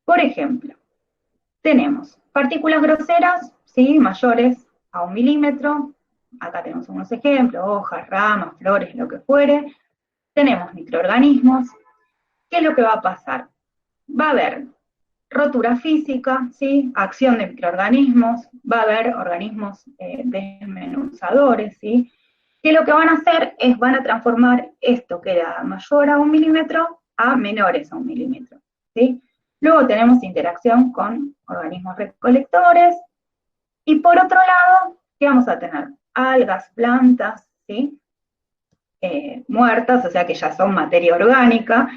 por ejemplo, tenemos partículas groseras, ¿sí? Mayores a 1 milímetro, acá tenemos unos ejemplos, hojas, ramas, flores, lo que fuere. Tenemos microorganismos. ¿Qué es lo que va a pasar? Va a haber rotura física, ¿sí? Acción de microorganismos, va a haber organismos desmenuzadores, ¿sí? Que lo que van a hacer es, van a transformar esto que era mayor a 1 milímetro a menores a 1 milímetro, ¿sí? Luego tenemos interacción con organismos recolectores. Y por otro lado, ¿qué vamos a tener? Algas, plantas, ¿sí? Muertas, o sea que ya son materia orgánica,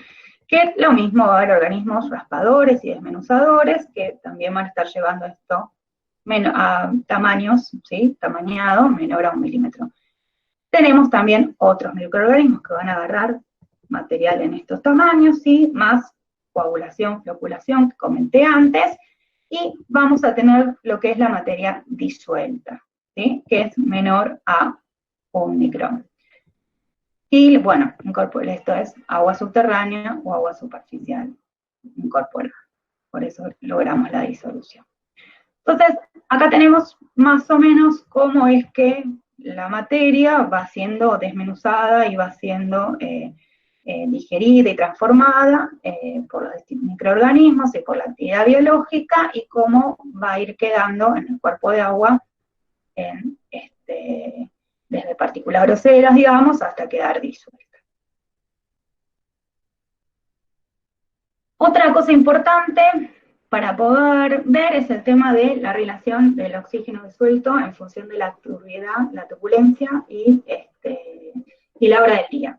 que lo mismo va a haber organismos raspadores y desmenuzadores, que también van a estar llevando esto a tamaños, ¿sí? Tamañado, menor a 1 milímetro. Tenemos también otros microorganismos que van a agarrar material en estos tamaños, ¿sí? Más coagulación, flooculación, que comenté antes, y vamos a tener lo que es la materia disuelta, ¿sí? Que es menor a 1 micrón. Y bueno, esto es agua subterránea o agua superficial incorporada. Por eso logramos la disolución. Entonces, acá tenemos más o menos cómo es que la materia va siendo desmenuzada y va siendo digerida y transformada por los microorganismos y por la actividad biológica, y cómo va a ir quedando en el cuerpo de agua desde partículas groseras, digamos, hasta quedar disuelta. Otra cosa importante para poder ver es el tema de la relación del oxígeno disuelto en función de la turbiedad, la turbulencia y la hora del día.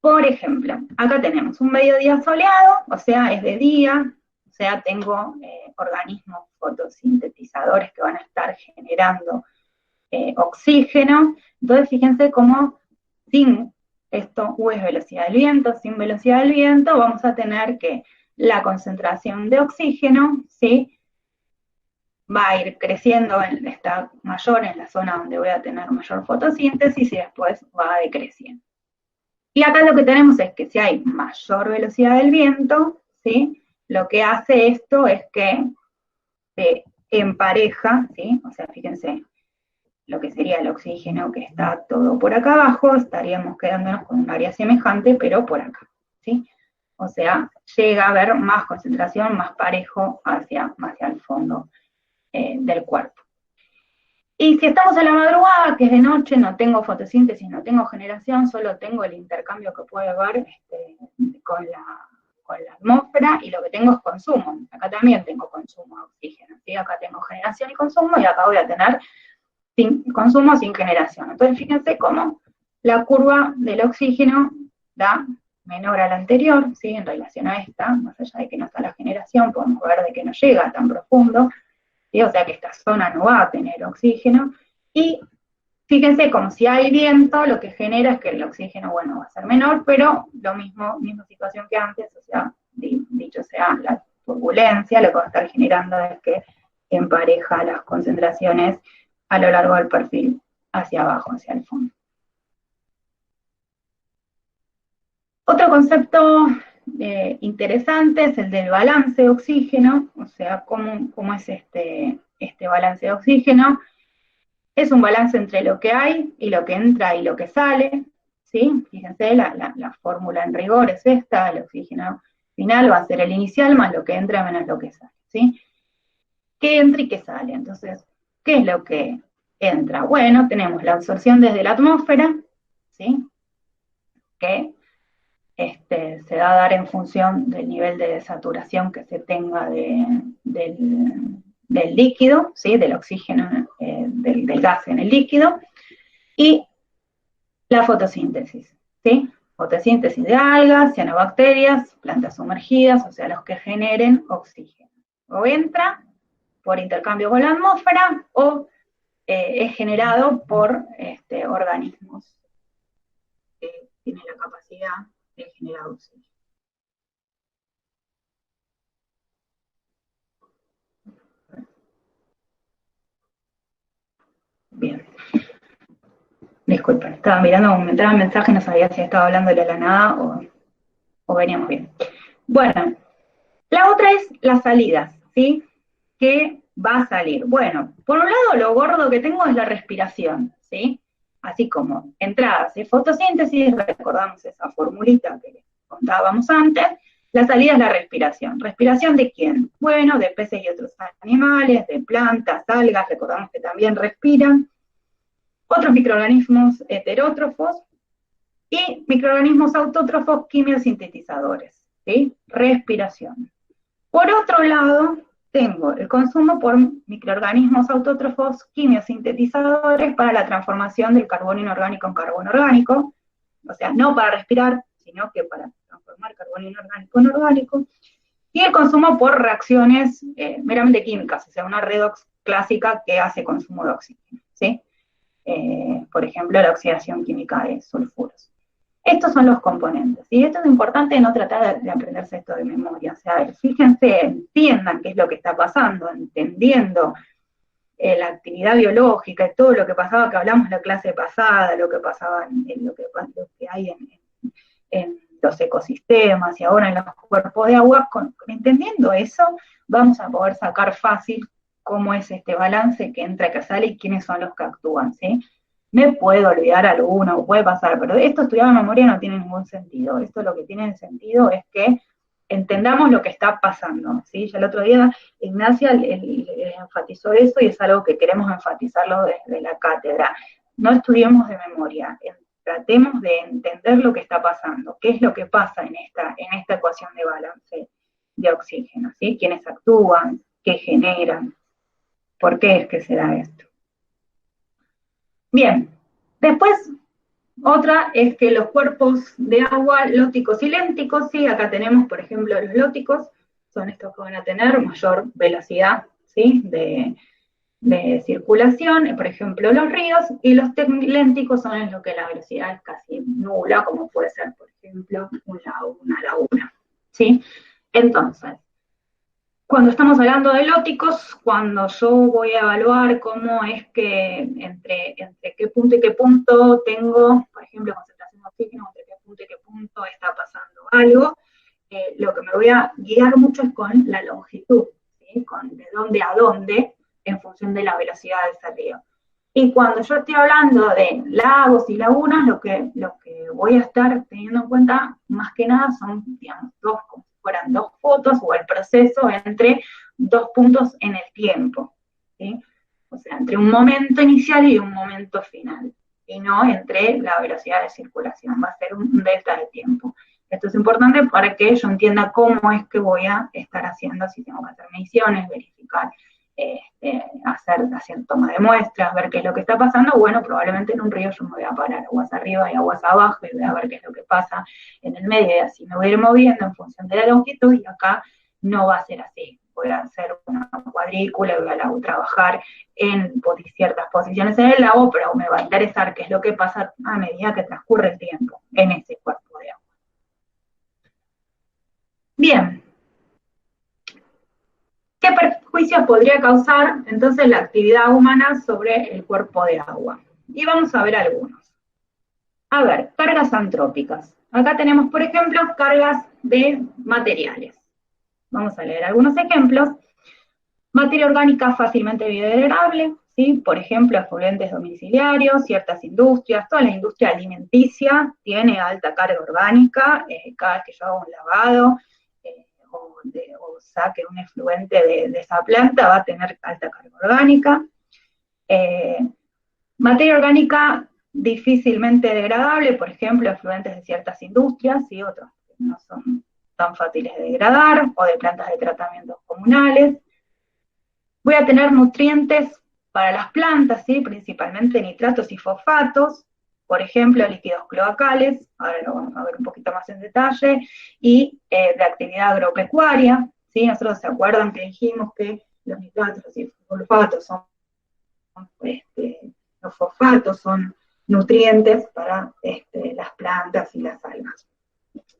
Por ejemplo, acá tenemos un mediodía soleado, o sea, es de día, o sea, tengo organismos fotosintetizadores que van a estar generando oxígeno. Entonces, fíjense cómo sin esto, U es velocidad del viento, sin velocidad del viento vamos a tener que la concentración de oxígeno, ¿sí? Va a ir creciendo, está mayor en la zona donde voy a tener mayor fotosíntesis, y después va decreciendo. Y acá lo que tenemos es que si hay mayor velocidad del viento, ¿sí? Lo que hace esto es que se empareja, ¿sí? O sea, fíjense, lo que sería el oxígeno que está todo por acá abajo, estaríamos quedándonos con un área semejante, pero por acá, ¿sí? O sea, llega a haber más concentración, más parejo hacia el fondo del cuerpo. Y si estamos en la madrugada, que es de noche, no tengo fotosíntesis, no tengo generación, solo tengo el intercambio que puede haber con la atmósfera, y lo que tengo es consumo. Acá también tengo consumo de oxígeno, ¿sí? Acá tengo generación y consumo, y acá voy a tener consumo sin generación. Entonces, fíjense cómo la curva del oxígeno da menor a la anterior, ¿sí? En relación a esta, más allá de que no está la generación, podemos ver de que no llega tan profundo, ¿sí? O sea que esta zona no va a tener oxígeno, y fíjense como si hay viento, lo que genera es que el oxígeno, bueno, va a ser menor, pero lo misma situación que antes, o sea, dicho sea la turbulencia, lo que va a estar generando es que empareja las concentraciones a lo largo del perfil hacia abajo, hacia el fondo. Otro concepto interesante es el del balance de oxígeno, o sea, cómo es este balance de oxígeno. Es un balance entre lo que hay y lo que entra y lo que sale, ¿sí? Fíjense, la fórmula en rigor es esta: el oxígeno final va a ser el inicial más lo que entra menos lo que sale, ¿sí? ¿Qué entra y qué sale? Entonces, ¿qué es lo que entra? Bueno, tenemos la absorción desde la atmósfera, ¿sí? Que se va a dar en función del nivel de saturación que se tenga del líquido, ¿sí? Del oxígeno, del gas en el líquido, y la fotosíntesis, ¿sí? Fotosíntesis de algas, cianobacterias, plantas sumergidas, o sea, los que generen oxígeno. O entra por intercambio con la atmósfera, o es generado por organismos que tienen la capacidad de generar oxígeno. Bien. Disculpen, estaba mirando, me entraba un mensaje, no sabía si estaba hablando de la nada o veníamos bien. Bueno, la otra es las salidas, ¿sí? ¿Qué va a salir? Bueno, por un lado, lo gordo que tengo es la respiración, ¿sí? Así como entradas de fotosíntesis, recordamos esa formulita que les contábamos antes. La salida es la respiración. ¿Respiración de quién? Bueno, de peces y otros animales, de plantas, algas, recordamos que también respiran. Otros microorganismos heterótrofos y microorganismos autótrofos quimiosintetizadores, ¿sí? Respiración. Por otro lado, tengo el consumo por microorganismos autótrofos quimiosintetizadores para la transformación del carbono inorgánico en carbono orgánico, o sea, no para respirar, sino que para transformar carbono inorgánico en orgánico, y el consumo por reacciones meramente químicas, o sea, una redox clásica que hace consumo de oxígeno, ¿sí? Por ejemplo, la oxidación química de sulfuros. Estos son los componentes. Y esto es importante no tratar de aprenderse esto de memoria. O sea, fíjense, entiendan qué es lo que está pasando, entendiendo la actividad biológica y todo lo que pasaba, que hablamos la clase pasada, lo que pasaba en lo que hay en los ecosistemas y ahora en los cuerpos de agua, entendiendo eso, vamos a poder sacar fácil cómo es este balance que entra, que sale y quiénes son los que actúan, ¿sí? Me puedo olvidar alguno, puede pasar, pero esto estudiado en memoria no tiene ningún sentido. Esto lo que tiene sentido es que entendamos lo que está pasando, ¿sí? Ya el otro día Ignacia enfatizó eso y es algo que queremos enfatizarlo desde la cátedra. No estudiemos de memoria, tratemos de entender lo que está pasando, qué es lo que pasa en esta ecuación de balance de oxígeno, ¿sí? Quiénes actúan, qué generan, por qué es que se da esto. Bien, después otra es que los cuerpos de agua lóticos y lénticos, ¿sí? Acá tenemos, por ejemplo, los lóticos, son estos que van a tener mayor velocidad, ¿sí? de circulación, por ejemplo, los ríos, y los lénticos son en lo que la velocidad es casi nula, como puede ser, por ejemplo, una laguna, ¿sí? Entonces, cuando estamos hablando de lóticos, cuando yo voy a evaluar cómo es que entre qué punto y qué punto tengo, por ejemplo, concentración de oxígeno, entre qué punto y qué punto está pasando algo, lo que me voy a guiar mucho es con la longitud, ¿sí? Con de dónde a dónde, en función de la velocidad de ese río. Y cuando yo estoy hablando de lagos y lagunas, lo que voy a estar teniendo en cuenta más que nada son, digamos, como si fueran dos fotos o el proceso entre dos puntos en el tiempo, ¿sí? O sea, entre un momento inicial y un momento final, y no entre la velocidad de circulación, va a ser un delta de tiempo. Esto es importante para que yo entienda cómo es que voy a estar haciendo, si tengo que hacer mediciones, verificar, hacer toma de muestras, ver qué es lo que está pasando. Bueno, probablemente en un río yo me voy a parar aguas arriba y aguas abajo y voy a ver qué es lo que pasa en el medio y así me voy a ir moviendo en función de la longitud, y acá no va a ser así. Voy a hacer una cuadrícula y voy a trabajar en ciertas posiciones en el lago, pero me va a interesar qué es lo que pasa a medida que transcurre el tiempo en ese cuerpo de agua. Bien, ¿qué perjuicios podría causar entonces la actividad humana sobre el cuerpo de agua? Y vamos a ver algunos. A ver, cargas antrópicas. Acá tenemos, por ejemplo, cargas de materiales. Vamos a leer algunos ejemplos. Materia orgánica fácilmente biodegradable, ¿sí? Por ejemplo, efluentes domiciliarios, ciertas industrias, toda la industria alimenticia tiene alta carga orgánica, cada vez que yo hago un lavado, o saque un efluente de esa planta, va a tener alta carga orgánica. Materia orgánica difícilmente degradable, por ejemplo, efluentes de ciertas industrias y otros que no son tan fáciles de degradar, o de plantas de tratamiento comunales. Voy a tener nutrientes para las plantas, ¿sí? Principalmente nitratos y fosfatos, por ejemplo, líquidos cloacales, ahora lo vamos a ver un poquito más en detalle, y de actividad agropecuaria, ¿sí? Nosotros se acuerdan que dijimos que los nitratos y fosfatos son, los fosfatos son nutrientes para las plantas y las algas,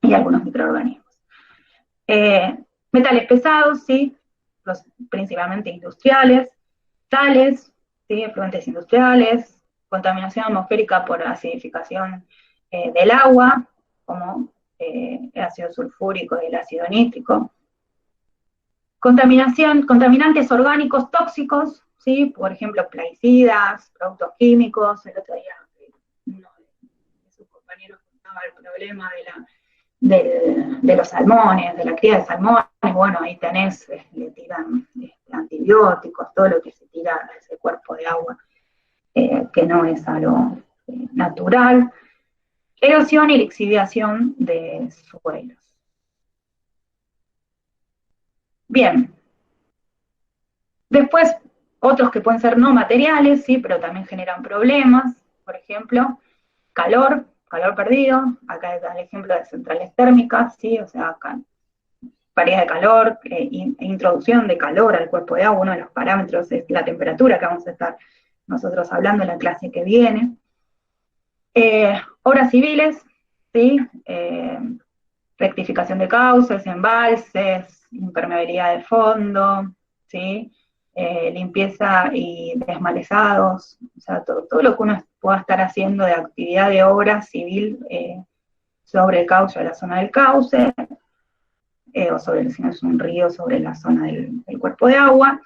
y algunos microorganismos. Metales pesados, ¿sí? Los principalmente industriales, sales, ¿sí? Efluentes industriales, contaminación atmosférica por acidificación del agua, como el ácido sulfúrico y el ácido nítrico. Contaminantes orgánicos tóxicos, ¿sí? Por ejemplo, plaguicidas, productos químicos. El otro día uno de sus compañeros contaba el problema de los salmones, de la cría de salmones. Bueno, ahí tenés, le tiran antibióticos, todo lo que se tira a ese cuerpo de agua, que no es algo natural. Erosión y lixiviación de suelos. Bien. Después, otros que pueden ser no materiales, sí, pero también generan problemas. Por ejemplo, calor perdido. Acá está el ejemplo de centrales térmicas, sí, o sea, acá, pérdida de calor, introducción de calor al cuerpo de agua. Uno de los parámetros es la temperatura, que vamos a estar nosotros hablando en la clase que viene. Obras civiles, ¿sí? Rectificación de cauces, embalses, impermeabilidad de fondo, ¿sí? Limpieza y desmalezados, o sea, todo lo que uno pueda estar haciendo de actividad de obra civil sobre el cauce o la zona del cauce, o sobre, si no es un río, sobre la zona del cuerpo de agua,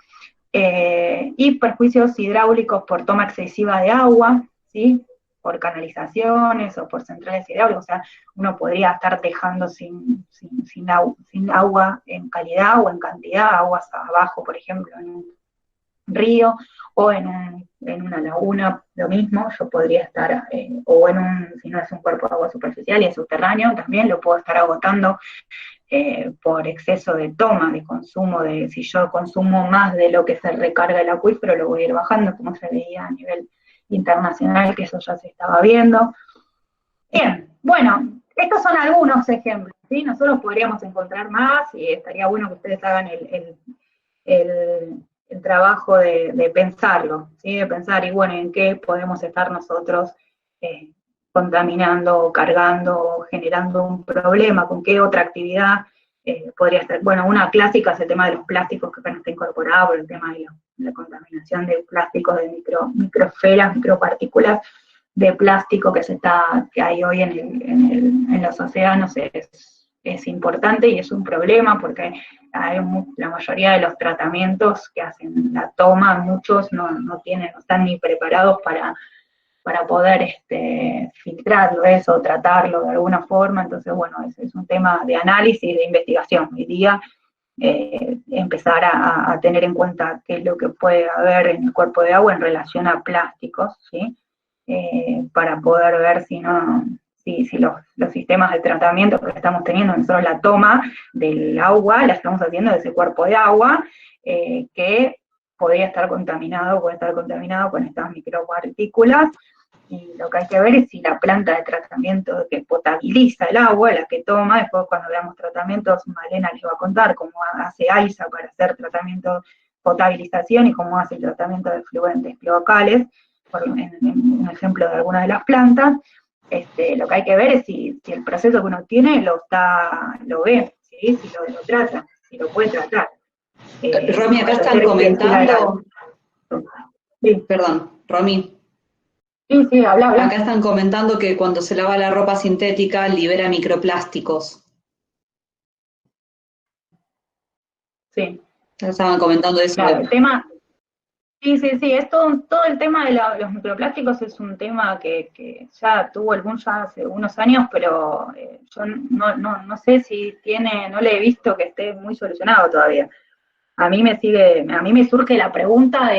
y perjuicios hidráulicos por toma excesiva de agua, ¿sí? Por canalizaciones o por centrales hidráulicas, o sea, uno podría estar dejando sin agua en calidad o en cantidad, aguas abajo, por ejemplo, en un río o en una laguna, lo mismo, yo podría estar, o si no es un cuerpo de agua superficial y es subterráneo, también lo puedo estar agotando por exceso de toma, de consumo, si yo consumo más de lo que se recarga el acuífero, lo voy a ir bajando, como se veía a nivel internacional, que eso ya se estaba viendo. Bien, bueno, estos son algunos ejemplos, ¿sí? Nosotros podríamos encontrar más y estaría bueno que ustedes hagan el trabajo de pensarlo, ¿sí? De pensar, y bueno, en qué podemos estar nosotros contaminando, cargando, generando un problema, con qué otra actividad podría estar. Bueno, una clásica es el tema de los plásticos, que acá no está incorporado, por el tema de la contaminación de plásticos, de microesferas, micropartículas de plástico que hay hoy en los océanos, es importante y es un problema porque la mayoría de los tratamientos que hacen la toma, muchos no están ni preparados para poder filtrarlo eso, tratarlo de alguna forma. Entonces, bueno, es un tema de análisis, de investigación. Hoy día empezar a tener en cuenta qué es lo que puede haber en el cuerpo de agua en relación a plásticos, ¿sí? Para poder ver si los sistemas de tratamiento que estamos teniendo, nosotros la toma del agua, la estamos haciendo de ese cuerpo de agua, que puede estar contaminado con estas micropartículas, y lo que hay que ver es si la planta de tratamiento que potabiliza el agua, la que toma, después cuando veamos tratamientos, Malena les va a contar cómo hace AISA para hacer tratamiento potabilización y cómo hace el tratamiento de fluentes cloacales, en un ejemplo de alguna de las plantas. Lo que hay que ver es si el proceso que uno tiene lo ve, ¿sí? Si lo trata, si lo puede tratar. Romy, acá están comentando. Sí. Perdón, Romy. Sí, habla. Acá están comentando que cuando se lava la ropa sintética libera microplásticos. Sí. Estaban comentando eso. Claro, el tema. Sí, es todo el tema de los microplásticos, es un tema que ya tuvo el boom ya hace unos años, pero yo no sé si no le he visto que esté muy solucionado todavía. A mí me surge la pregunta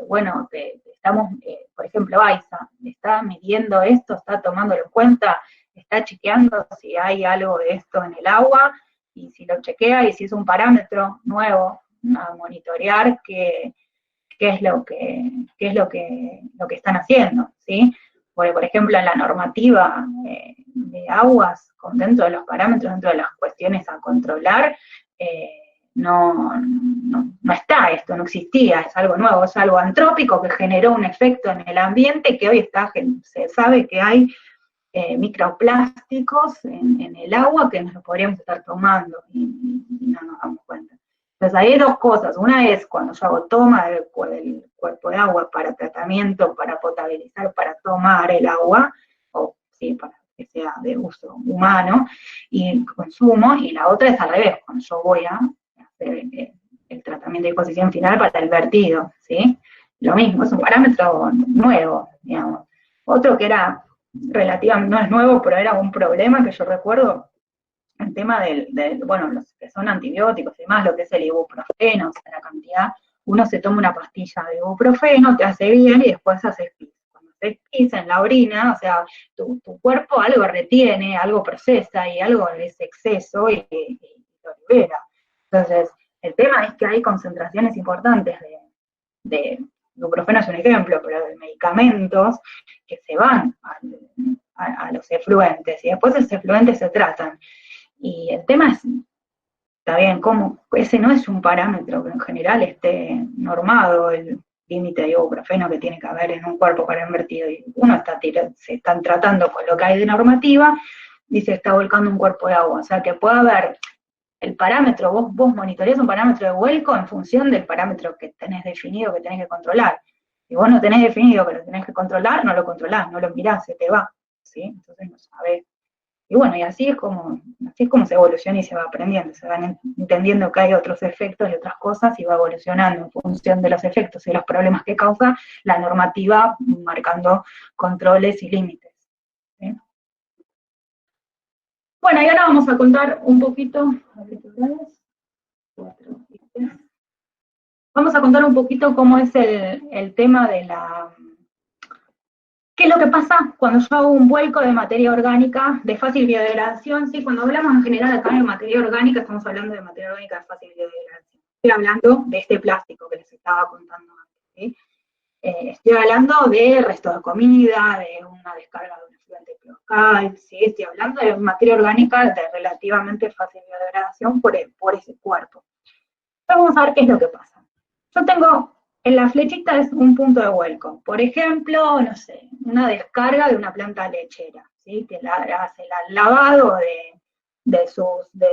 bueno, estamos, por ejemplo, AISA, ¿está midiendo esto? ¿Está tomándolo en cuenta? ¿Está chequeando si hay algo de esto en el agua? Y si lo chequea y si es un parámetro nuevo a monitorear, qué es lo que están haciendo, ¿sí? Porque, por ejemplo, en la normativa de aguas, dentro de los parámetros, dentro de las cuestiones a controlar, no está esto, no existía, es algo nuevo, es algo antrópico que generó un efecto en el ambiente que hoy se sabe que hay microplásticos en el agua que nos lo podríamos estar tomando y no nos damos cuenta. Entonces hay dos cosas, una es cuando yo hago toma del cuerpo de agua para tratamiento, para potabilizar, para tomar el agua, o sí, para que sea de uso humano y consumo, y la otra es al revés, cuando yo voy a hacer el tratamiento de disposición final para el vertido, ¿sí? Lo mismo, es un parámetro nuevo, digamos. Otro que era relativamente, no es nuevo, pero era un problema que yo recuerdo, el tema bueno, los que son antibióticos y demás, lo que es el ibuprofeno, o sea, la cantidad, uno se toma una pastilla de ibuprofeno, te hace bien y después haces pis. Cuando haces pis en la orina, o sea, tu cuerpo algo retiene, algo procesa y algo es exceso y lo libera. Entonces, El tema es que hay concentraciones importantes de ibuprofeno es un ejemplo, pero de medicamentos que se van a los efluentes, y después esos efluentes se tratan. Y el tema es, está bien, ¿cómo? Ese no es un parámetro que en general esté normado, el límite de ibuprofeno que tiene que haber en un cuerpo para invertido, y uno se están tratando con lo que hay de normativa, y se está volcando un cuerpo de agua, o sea que puede haber el parámetro, vos monitoreás un parámetro de vuelco en función del parámetro que tenés definido que tenés que controlar. Si vos no tenés definido que lo tenés que controlar, no lo controlás, no lo mirás, se te va, ¿sí? Entonces no sabés. Y bueno, y así es como se evoluciona y se va aprendiendo, se van entendiendo que hay otros efectos y otras cosas y va evolucionando en función de los efectos y los problemas que causa la normativa, marcando controles y límites, ¿sí? Bueno, y ahora vamos a contar un poquito, vamos a contar un poquito cómo es el tema de ¿qué es lo que pasa cuando yo hago un vuelco de materia orgánica de fácil biodegradación? ¿Sí? Cuando hablamos en general acá de materia orgánica, estamos hablando de materia orgánica de fácil biodegradación. Estoy hablando de este plástico que les estaba contando antes, ¿sí? Estoy hablando de restos de comida, de una descarga de un efluente cloacal, ¿sí? Estoy hablando de materia orgánica de relativamente fácil biodegradación por ese cuerpo. Entonces vamos a ver qué es lo que pasa. Yo tengo, en la flechita es un punto de vuelco. Por ejemplo, no sé, una descarga de una planta lechera, ¿sí? Que hace el lavado de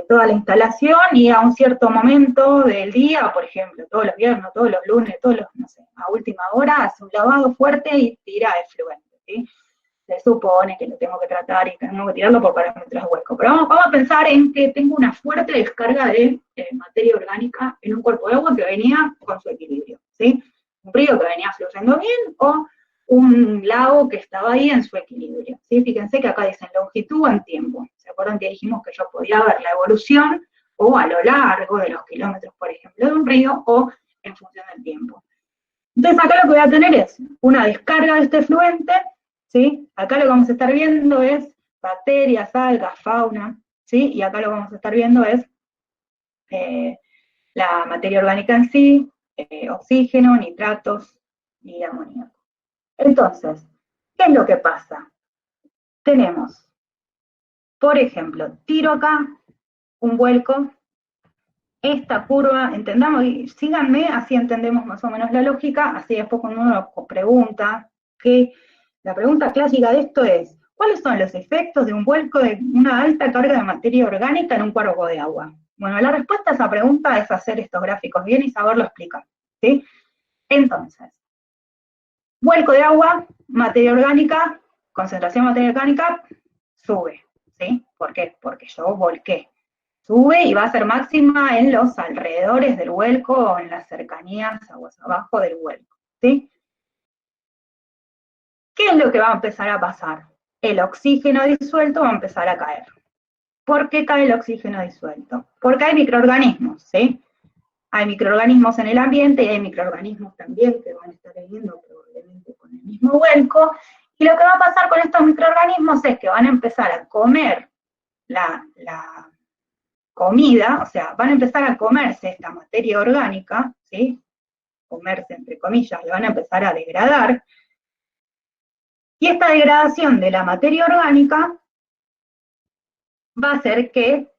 toda la instalación y a un cierto momento del día, por ejemplo, todos los viernes, todos los lunes, no sé, a última hora, hace un lavado fuerte y tira efluente, ¿sí? Se supone que lo tengo que tratar y tengo que tirarlo por parámetros de hueco. Pero vamos a pensar en que tengo una fuerte descarga de materia orgánica en un cuerpo de agua que venía con su equilibrio, ¿sí? Un río que venía fluyendo bien o un lago que estaba ahí en su equilibrio, ¿sí? Fíjense que acá dicen longitud en tiempo. ¿Se acuerdan que dijimos que yo podía ver la evolución o a lo largo de los kilómetros, por ejemplo, de un río o en función del tiempo? Entonces acá lo que voy a tener es una descarga de este efluente, ¿sí? Acá lo que vamos a estar viendo es bacterias, algas, fauna, ¿sí? Y acá lo que vamos a estar viendo es la materia orgánica en sí, oxígeno, nitratos y amoníaco. Entonces, ¿qué es lo que pasa? Tenemos, por ejemplo, tiro acá un vuelco, esta curva, entendamos, y síganme, así entendemos más o menos la lógica, así después cuando uno pregunta, la pregunta clásica de esto es, ¿cuáles son los efectos de un vuelco de una alta carga de materia orgánica en un cuerpo de agua? Bueno, la respuesta a esa pregunta es hacer estos gráficos bien y saberlo explicar, ¿sí? Entonces, vuelco de agua, materia orgánica, concentración de materia orgánica, sube, ¿sí? ¿Por qué? Porque yo volqué. Sube y va a ser máxima en los alrededores del vuelco o en las cercanías, aguas abajo del vuelco, ¿sí? ¿Qué es lo que va a empezar a pasar? El oxígeno disuelto va a empezar a caer. ¿Por qué cae el oxígeno disuelto? Porque hay microorganismos, ¿sí? Hay microorganismos en el ambiente y hay microorganismos también que van a estar viviendo probablemente con el mismo vuelco. Y lo que va a pasar con estos microorganismos es que van a empezar a comer la comida, o sea, van a empezar a comerse esta materia orgánica, ¿sí? Comerse entre comillas, la van a empezar a degradar. Y esta degradación de la materia orgánica va a hacer que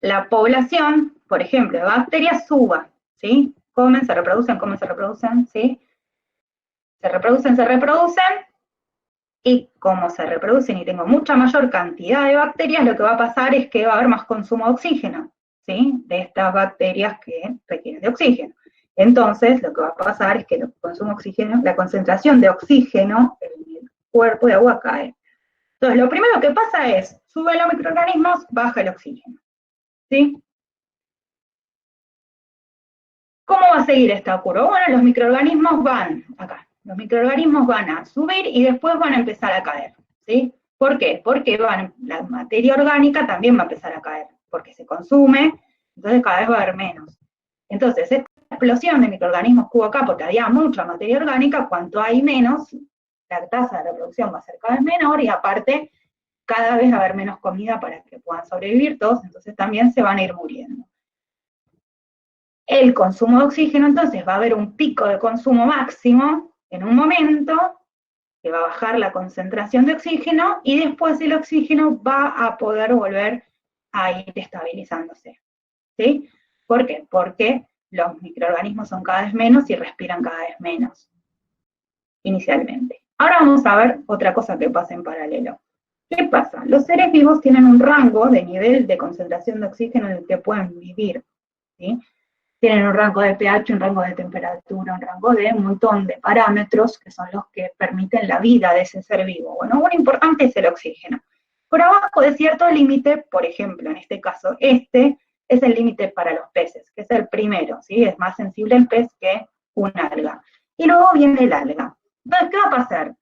la población, por ejemplo, de bacterias suba, ¿sí? Comen, se reproducen, ¿sí? Se reproducen, y como se reproducen y tengo mucha mayor cantidad de bacterias, lo que va a pasar es que va a haber más consumo de oxígeno, ¿sí? De estas bacterias que requieren de oxígeno. Entonces, lo que va a pasar es que el consumo de oxígeno, la concentración de oxígeno en el cuerpo de agua cae. Entonces, lo primero que pasa es, suben los microorganismos, baja el oxígeno, ¿sí? ¿Cómo va a seguir esta curva? Bueno, los microorganismos van a subir y después van a empezar a caer, ¿sí? ¿Por qué? Porque la materia orgánica también va a empezar a caer, porque se consume, entonces cada vez va a haber menos. Entonces, esta explosión de microorganismos que hubo acá, porque había mucha materia orgánica, cuanto hay menos, la tasa de reproducción va a ser cada vez menor y aparte, cada vez va a haber menos comida para que puedan sobrevivir todos, entonces también se van a ir muriendo. el consumo de oxígeno, entonces va a haber un pico de consumo máximo en un momento, que va a bajar la concentración de oxígeno, y después el oxígeno va a poder volver a ir estabilizándose. ¿Sí? ¿Por qué? Porque los microorganismos son cada vez menos y respiran cada vez menos, inicialmente. Ahora vamos a ver otra cosa que pasa en paralelo. ¿Qué pasa? Los seres vivos tienen un rango de nivel de concentración de oxígeno en el que pueden vivir, ¿sí? Tienen un rango de pH, un rango de temperatura, un rango de un montón de parámetros que son los que permiten la vida de ese ser vivo. Bueno, uno importante es el oxígeno. Por abajo de cierto límite, por ejemplo, en este caso, este es el límite para los peces, que es el primero, ¿sí? Es más sensible el pez que un alga. Y luego viene el alga. Entonces, ¿qué va a pasar?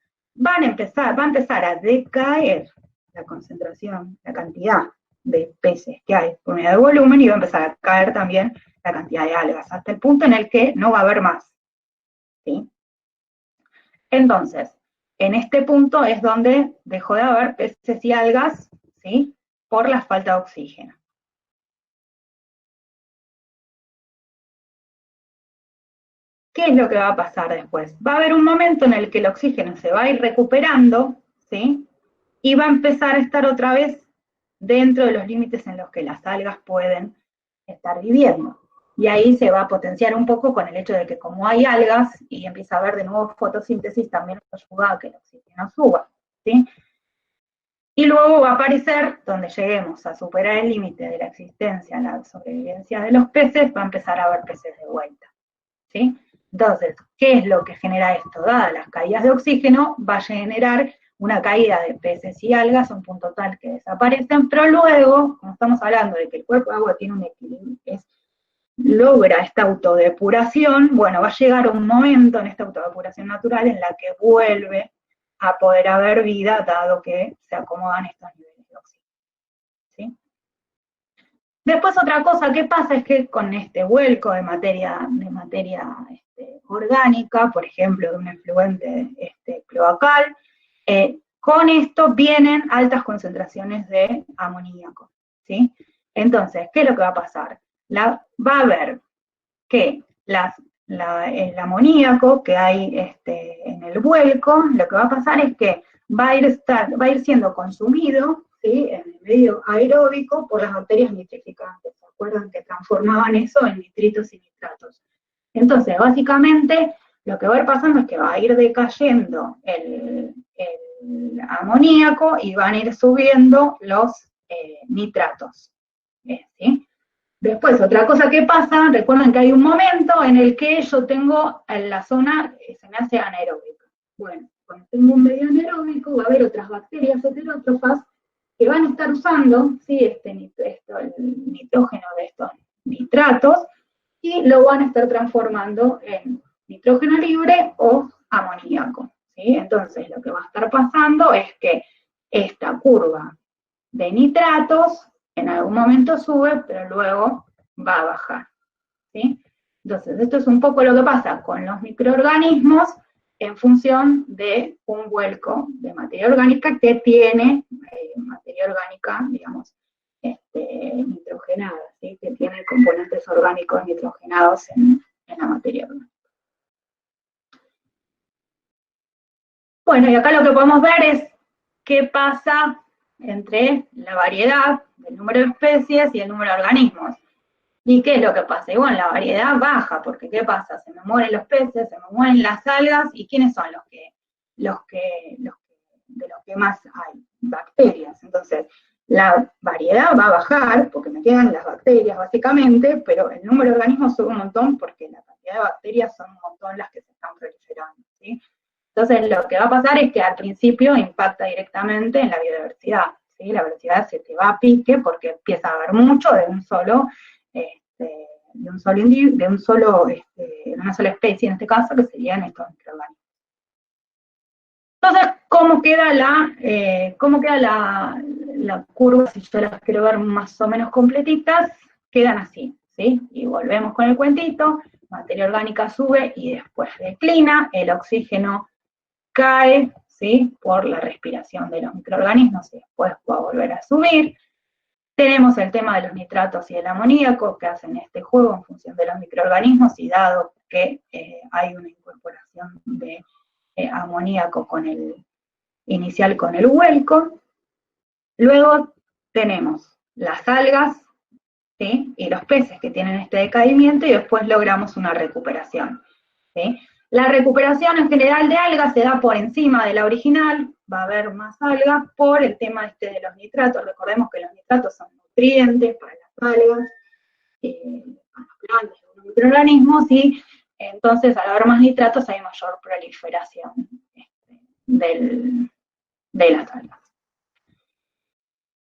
Va a empezar a decaer la concentración, la cantidad de peces que hay por unidad de volumen, y va a empezar a caer también la cantidad de algas, hasta el punto en el que no va a haber más. ¿Sí? Entonces, en este punto es donde dejó de haber peces y algas, ¿sí? Por la falta de oxígeno. ¿Qué es lo que va a pasar después? Va a haber un momento en el que el oxígeno se va a ir recuperando, ¿sí? Y va a empezar a estar otra vez dentro de los límites en los que las algas pueden estar viviendo. Y ahí se va a potenciar un poco con el hecho de que como hay algas y empieza a haber de nuevo fotosíntesis, también ayuda a que el oxígeno suba, ¿sí? Y luego va a aparecer, donde lleguemos a superar el límite de la existencia, la sobrevivencia de los peces, va a empezar a haber peces de vuelta, ¿sí? Entonces, ¿qué es lo que genera esto? Dadas las caídas de oxígeno, va a generar una caída de peces y algas a un punto tal que desaparecen, pero luego, como estamos hablando de que el cuerpo de agua tiene un equilibrio, logra esta autodepuración, bueno, va a llegar un momento en esta autodepuración natural en la que vuelve a poder haber vida, dado que se acomodan estos niveles de oxígeno. ¿Sí? Después otra cosa que pasa es que con este vuelco de materia orgánica, por ejemplo, de un efluente cloacal, con esto vienen altas concentraciones de amoníaco. ¿Sí? Entonces, ¿qué es lo que va a pasar? Va a haber que el amoníaco que hay en el vuelco, lo que va a pasar es que va a ir siendo consumido, ¿sí? En el medio aeróbico por las bacterias nitrificantes. ¿Se acuerdan que transformaban eso en nitritos y nitratos? Entonces, básicamente, lo que va a ir pasando es que va a ir decayendo el amoníaco y van a ir subiendo los nitratos. ¿Sí? Después, otra cosa que pasa, recuerden que hay un momento en el que yo tengo en la zona, se me hace anaeróbica. Bueno, cuando tengo un medio anaeróbico, va a haber otras bacterias heterótrofas que van a estar usando, ¿sí? El nitrógeno de estos nitratos, y lo van a estar transformando en nitrógeno libre o amoníaco. ¿Sí? Entonces, lo que va a estar pasando es que esta curva de nitratos en algún momento sube, pero luego va a bajar. ¿Sí? Entonces, esto es un poco lo que pasa con los microorganismos en función de un vuelco de materia orgánica que tiene materia orgánica, digamos, nitrogenada, ¿sí? Que tiene componentes orgánicos nitrogenados en la materia orgánica. Bueno, y acá lo que podemos ver es qué pasa entre la variedad del número de especies y el número de organismos. ¿Y qué es lo que pasa? Y bueno, la variedad baja, porque ¿qué pasa? Se me mueren los peces, se me mueren las algas, ¿y quiénes son de los que más hay? Bacterias. Entonces, la variedad va a bajar, porque me quedan las bacterias básicamente, pero el número de organismos sube un montón, porque la cantidad de bacterias son un montón las que se están proliferando, ¿sí? Entonces, lo que va a pasar es que al principio impacta directamente en la biodiversidad, ¿sí? La biodiversidad se te va a pique porque empieza a haber mucho de una sola especie en este caso, que serían estos microorganismos. Entonces, ¿cómo queda la curva? Si yo las quiero ver más o menos completitas, quedan así, ¿sí? Y volvemos con el cuentito, materia orgánica sube y después declina, el oxígeno cae, ¿sí? Por la respiración de los microorganismos y después va a volver a subir. Tenemos el tema de los nitratos y el amoníaco que hacen este juego en función de los microorganismos y dado que hay una incorporación de amoníaco con el inicial con el huelco. Luego tenemos las algas, ¿sí? Y los peces que tienen este decaimiento y después logramos una recuperación, ¿sí? La recuperación en general de algas se da por encima de la original, va a haber más algas por el tema de los nitratos. Recordemos que los nitratos son nutrientes para las algas, para las plantas, los microorganismos, y entonces al haber más nitratos hay mayor proliferación de las algas.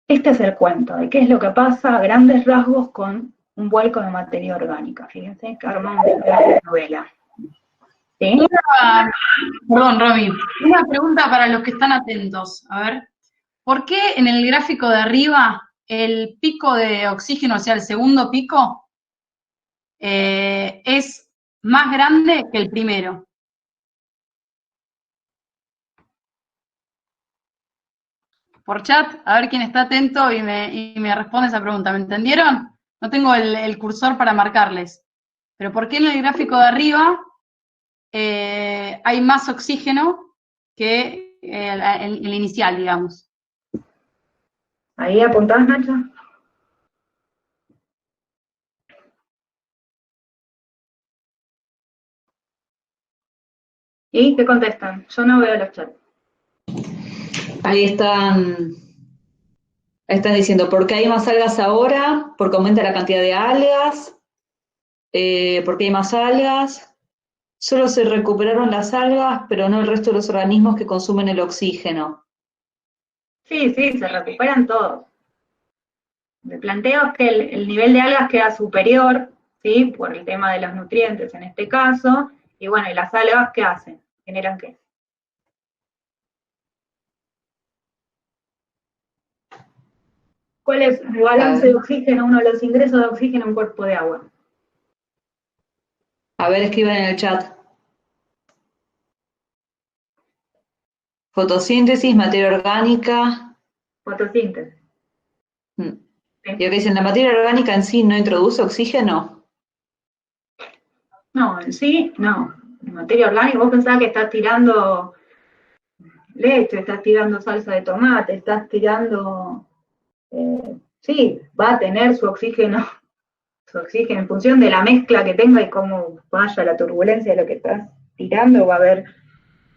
Este es el cuento de qué es lo que pasa a grandes rasgos con un vuelco de materia orgánica. Fíjense que arma una novela. ¿Sí? Perdón, Romy. Una pregunta para los que están atentos. A ver, ¿por qué en el gráfico de arriba el pico de oxígeno, o sea, el segundo pico, es más grande que el primero? Por chat, a ver quién está atento y me responde esa pregunta. ¿Me entendieron? No tengo el cursor para marcarles. Pero ¿por qué en el gráfico de arriba hay más oxígeno que el inicial, digamos? ¿Ahí apuntás, Nacho? ¿Y qué contestan? Yo no veo los chats. Ahí están diciendo, ¿por qué hay más algas ahora? Porque aumenta la cantidad de algas. ¿Por qué hay más algas? Solo se recuperaron las algas, pero no el resto de los organismos que consumen el oxígeno. Sí, se recuperan todos. El planteo es que el nivel de algas queda superior, ¿sí? Por el tema de los nutrientes en este caso. Y bueno, ¿y las algas qué hacen? ¿Generan qué? ¿Cuál es el balance de oxígeno, uno de los ingresos de oxígeno en un cuerpo de agua? A ver, escriban en el chat. Fotosíntesis, materia orgánica. Fotosíntesis. ¿Sí? Y acá dicen, ¿la materia orgánica en sí no introduce oxígeno? No, en sí, no. En materia orgánica, vos pensás que estás tirando leche, estás tirando salsa de tomate, estás tirando... sí, va a tener su oxígeno en función de la mezcla que tenga y cómo vaya la turbulencia de lo que estás tirando, va a haber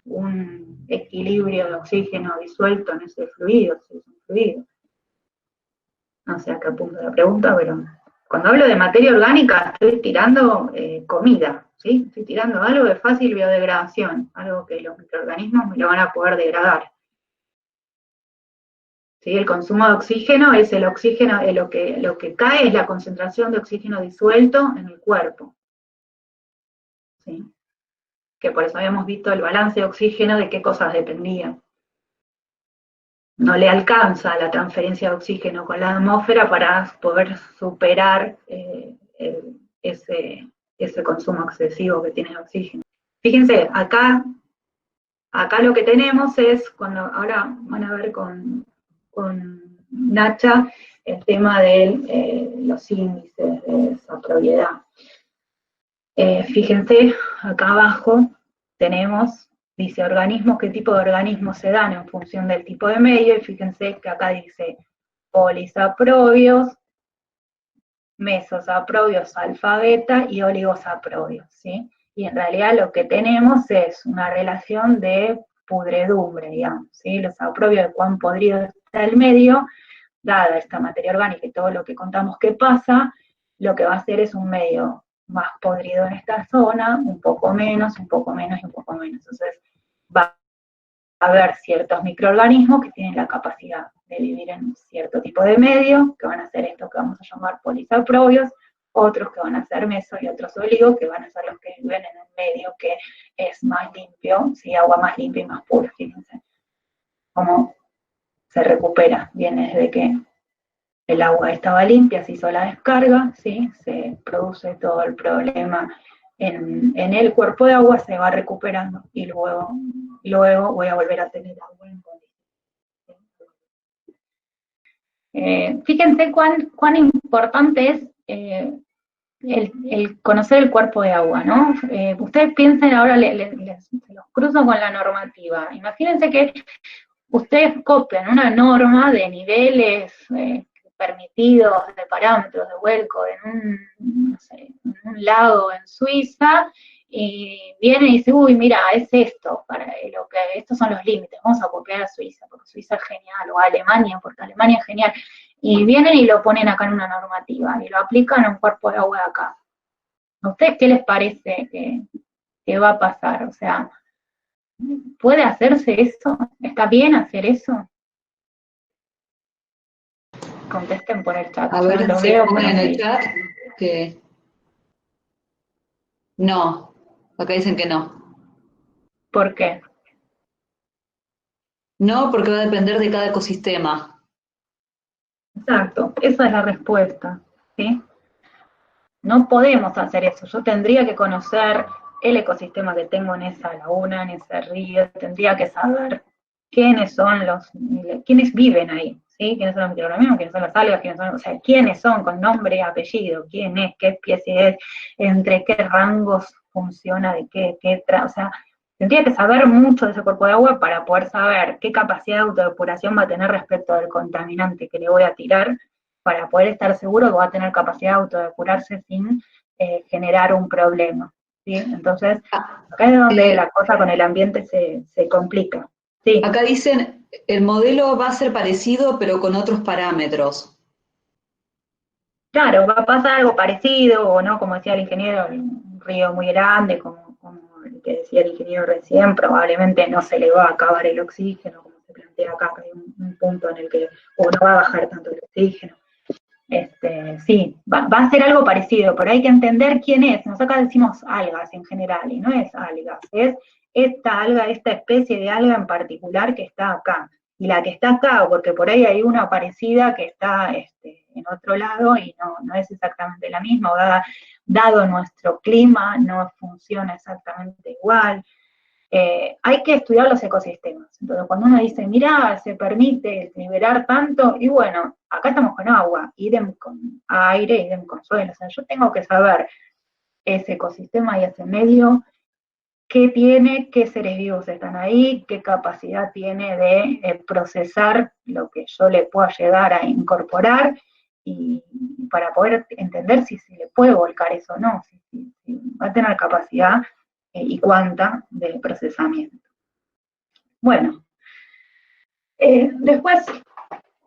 un equilibrio de oxígeno disuelto en ese fluido, si es un fluido. No sé a qué apunta la pregunta, pero cuando hablo de materia orgánica estoy tirando comida, ¿sí? Estoy tirando algo de fácil biodegradación, algo que los microorganismos me lo van a poder degradar. ¿Sí? El consumo de oxígeno es el oxígeno, lo que cae es la concentración de oxígeno disuelto en el cuerpo. ¿Sí? Que por eso habíamos visto el balance de oxígeno, de qué cosas dependía. No le alcanza la transferencia de oxígeno con la atmósfera para poder superar ese consumo excesivo que tiene de oxígeno. Fíjense, acá lo que tenemos es, cuando ahora van a ver con Nacha, el tema de los índices de saprobiedad. Fíjense, acá abajo tenemos, dice organismos, qué tipo de organismos se dan en función del tipo de medio, y fíjense que acá dice polisaprobios, mesosaprobios alfa beta y oligosaprobios, ¿sí? Y en realidad lo que tenemos es una relación de pudredumbre, digamos, ¿sí? Los saprobios, de cuán podrido está el medio, dada esta materia orgánica y todo lo que contamos que pasa, lo que va a hacer es un medio más podrido en esta zona, un poco menos, un poco menos y un poco menos. Entonces va a haber ciertos microorganismos que tienen la capacidad de vivir en cierto tipo de medio, que van a ser esto que vamos a llamar polisaprobios, otros que van a ser meso y otros oligos, que van a ser los que viven en un medio que es más limpio, ¿sí? Agua más limpia y más pura, fíjense. Cómo se recupera, viene desde que el agua estaba limpia, se hizo la descarga, ¿sí? Se produce todo el problema en el cuerpo de agua, se va recuperando y luego voy a volver a tener agua en condiciones. Fíjense cuán importante es el conocer el cuerpo de agua, ¿no? Ustedes piensen ahora, se los cruzo con la normativa. Imagínense que ustedes copian una norma de niveles permitidos, de parámetros de vuelco no sé, en un lago en Suiza, y viene y dice, uy, mira, es esto, estos son los límites, vamos a copiar a Suiza, porque Suiza es genial, o a Alemania, porque Alemania es genial, y vienen y lo ponen acá en una normativa, y lo aplican a un cuerpo de agua de acá. ¿A ustedes qué les parece que va a pasar? O sea, ¿puede hacerse eso? ¿Está bien hacer eso? Contesten por el chat. A ver, lo se veo ponen en el ahí. chat que no, acá dicen que no. ¿Por qué? No, porque va a depender de cada ecosistema. Exacto, esa es la respuesta, ¿sí? No podemos hacer eso. Yo tendría que conocer el ecosistema que tengo en esa laguna, en ese río, tendría que saber quiénes viven ahí, ¿sí? Quiénes son los microorganismos, quiénes son las algas, o sea, quiénes son con nombre y apellido, quién es, qué especie es, entre qué rangos funciona, o sea, tendría que saber mucho de ese cuerpo de agua para poder saber qué capacidad de autodepuración va a tener respecto del contaminante que le voy a tirar, para poder estar seguro que va a tener capacidad de autodepurarse sin generar un problema, ¿sí? Entonces, acá es donde la cosa con el ambiente se complica. Sí. Acá dicen, el modelo va a ser parecido, pero con otros parámetros. Claro, va a pasar algo parecido, o no, como decía el ingeniero, un río muy grande, como el que decía el ingeniero recién, probablemente no se le va a acabar el oxígeno, como se plantea acá, que hay un punto en el que no va a bajar tanto el oxígeno. Sí, va a ser algo parecido, pero hay que entender quién es. Nosotros acá decimos algas en general, y no es algas, es esta alga, esta especie de alga en particular que está acá. Y la que está acá, porque por ahí hay una parecida que está en otro lado y no es exactamente la misma, o dado nuestro clima, no funciona exactamente igual. Hay que estudiar los ecosistemas. Entonces, cuando uno dice, mira, se permite liberar tanto, y bueno, acá estamos con agua, idem con aire, idem con suelo. O sea, yo tengo que saber ese ecosistema y ese medio, qué tiene, qué seres vivos están ahí, qué capacidad tiene de procesar lo que yo le pueda llegar a incorporar, y para poder entender si se le puede volcar eso o no, si va a tener capacidad y cuánta de procesamiento. Bueno, después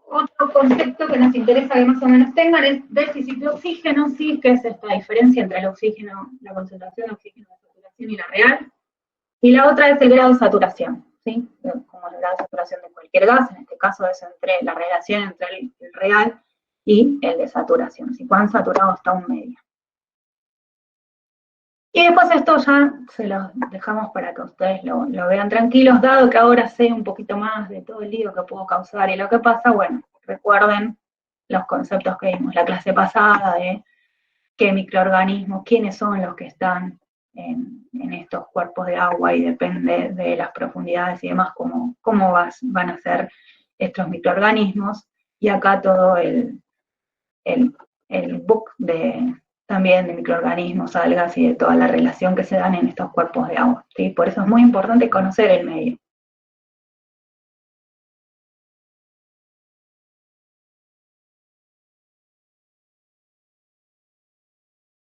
otro concepto que nos interesa que más o menos tengan es déficit de oxígeno, ¿sí? Que es esta diferencia entre el oxígeno, la concentración de oxígeno de saturación y la real. Y la otra es el grado de saturación, ¿sí? Como el grado de saturación de cualquier gas, en este caso es la relación entre el real y el de saturación, ¿sí? Cuán saturado está un medio. Y después esto ya se los dejamos para que ustedes lo vean tranquilos, dado que ahora sé un poquito más de todo el lío que puedo causar y lo que pasa, bueno, recuerden los conceptos que vimos la clase pasada de qué microorganismos, quiénes son los que están en estos cuerpos de agua, y depende de las profundidades y demás cómo van a ser estos microorganismos, y acá todo el book también de microorganismos, algas y de toda la relación que se dan en estos cuerpos de agua, ¿sí? Por eso es muy importante conocer el medio.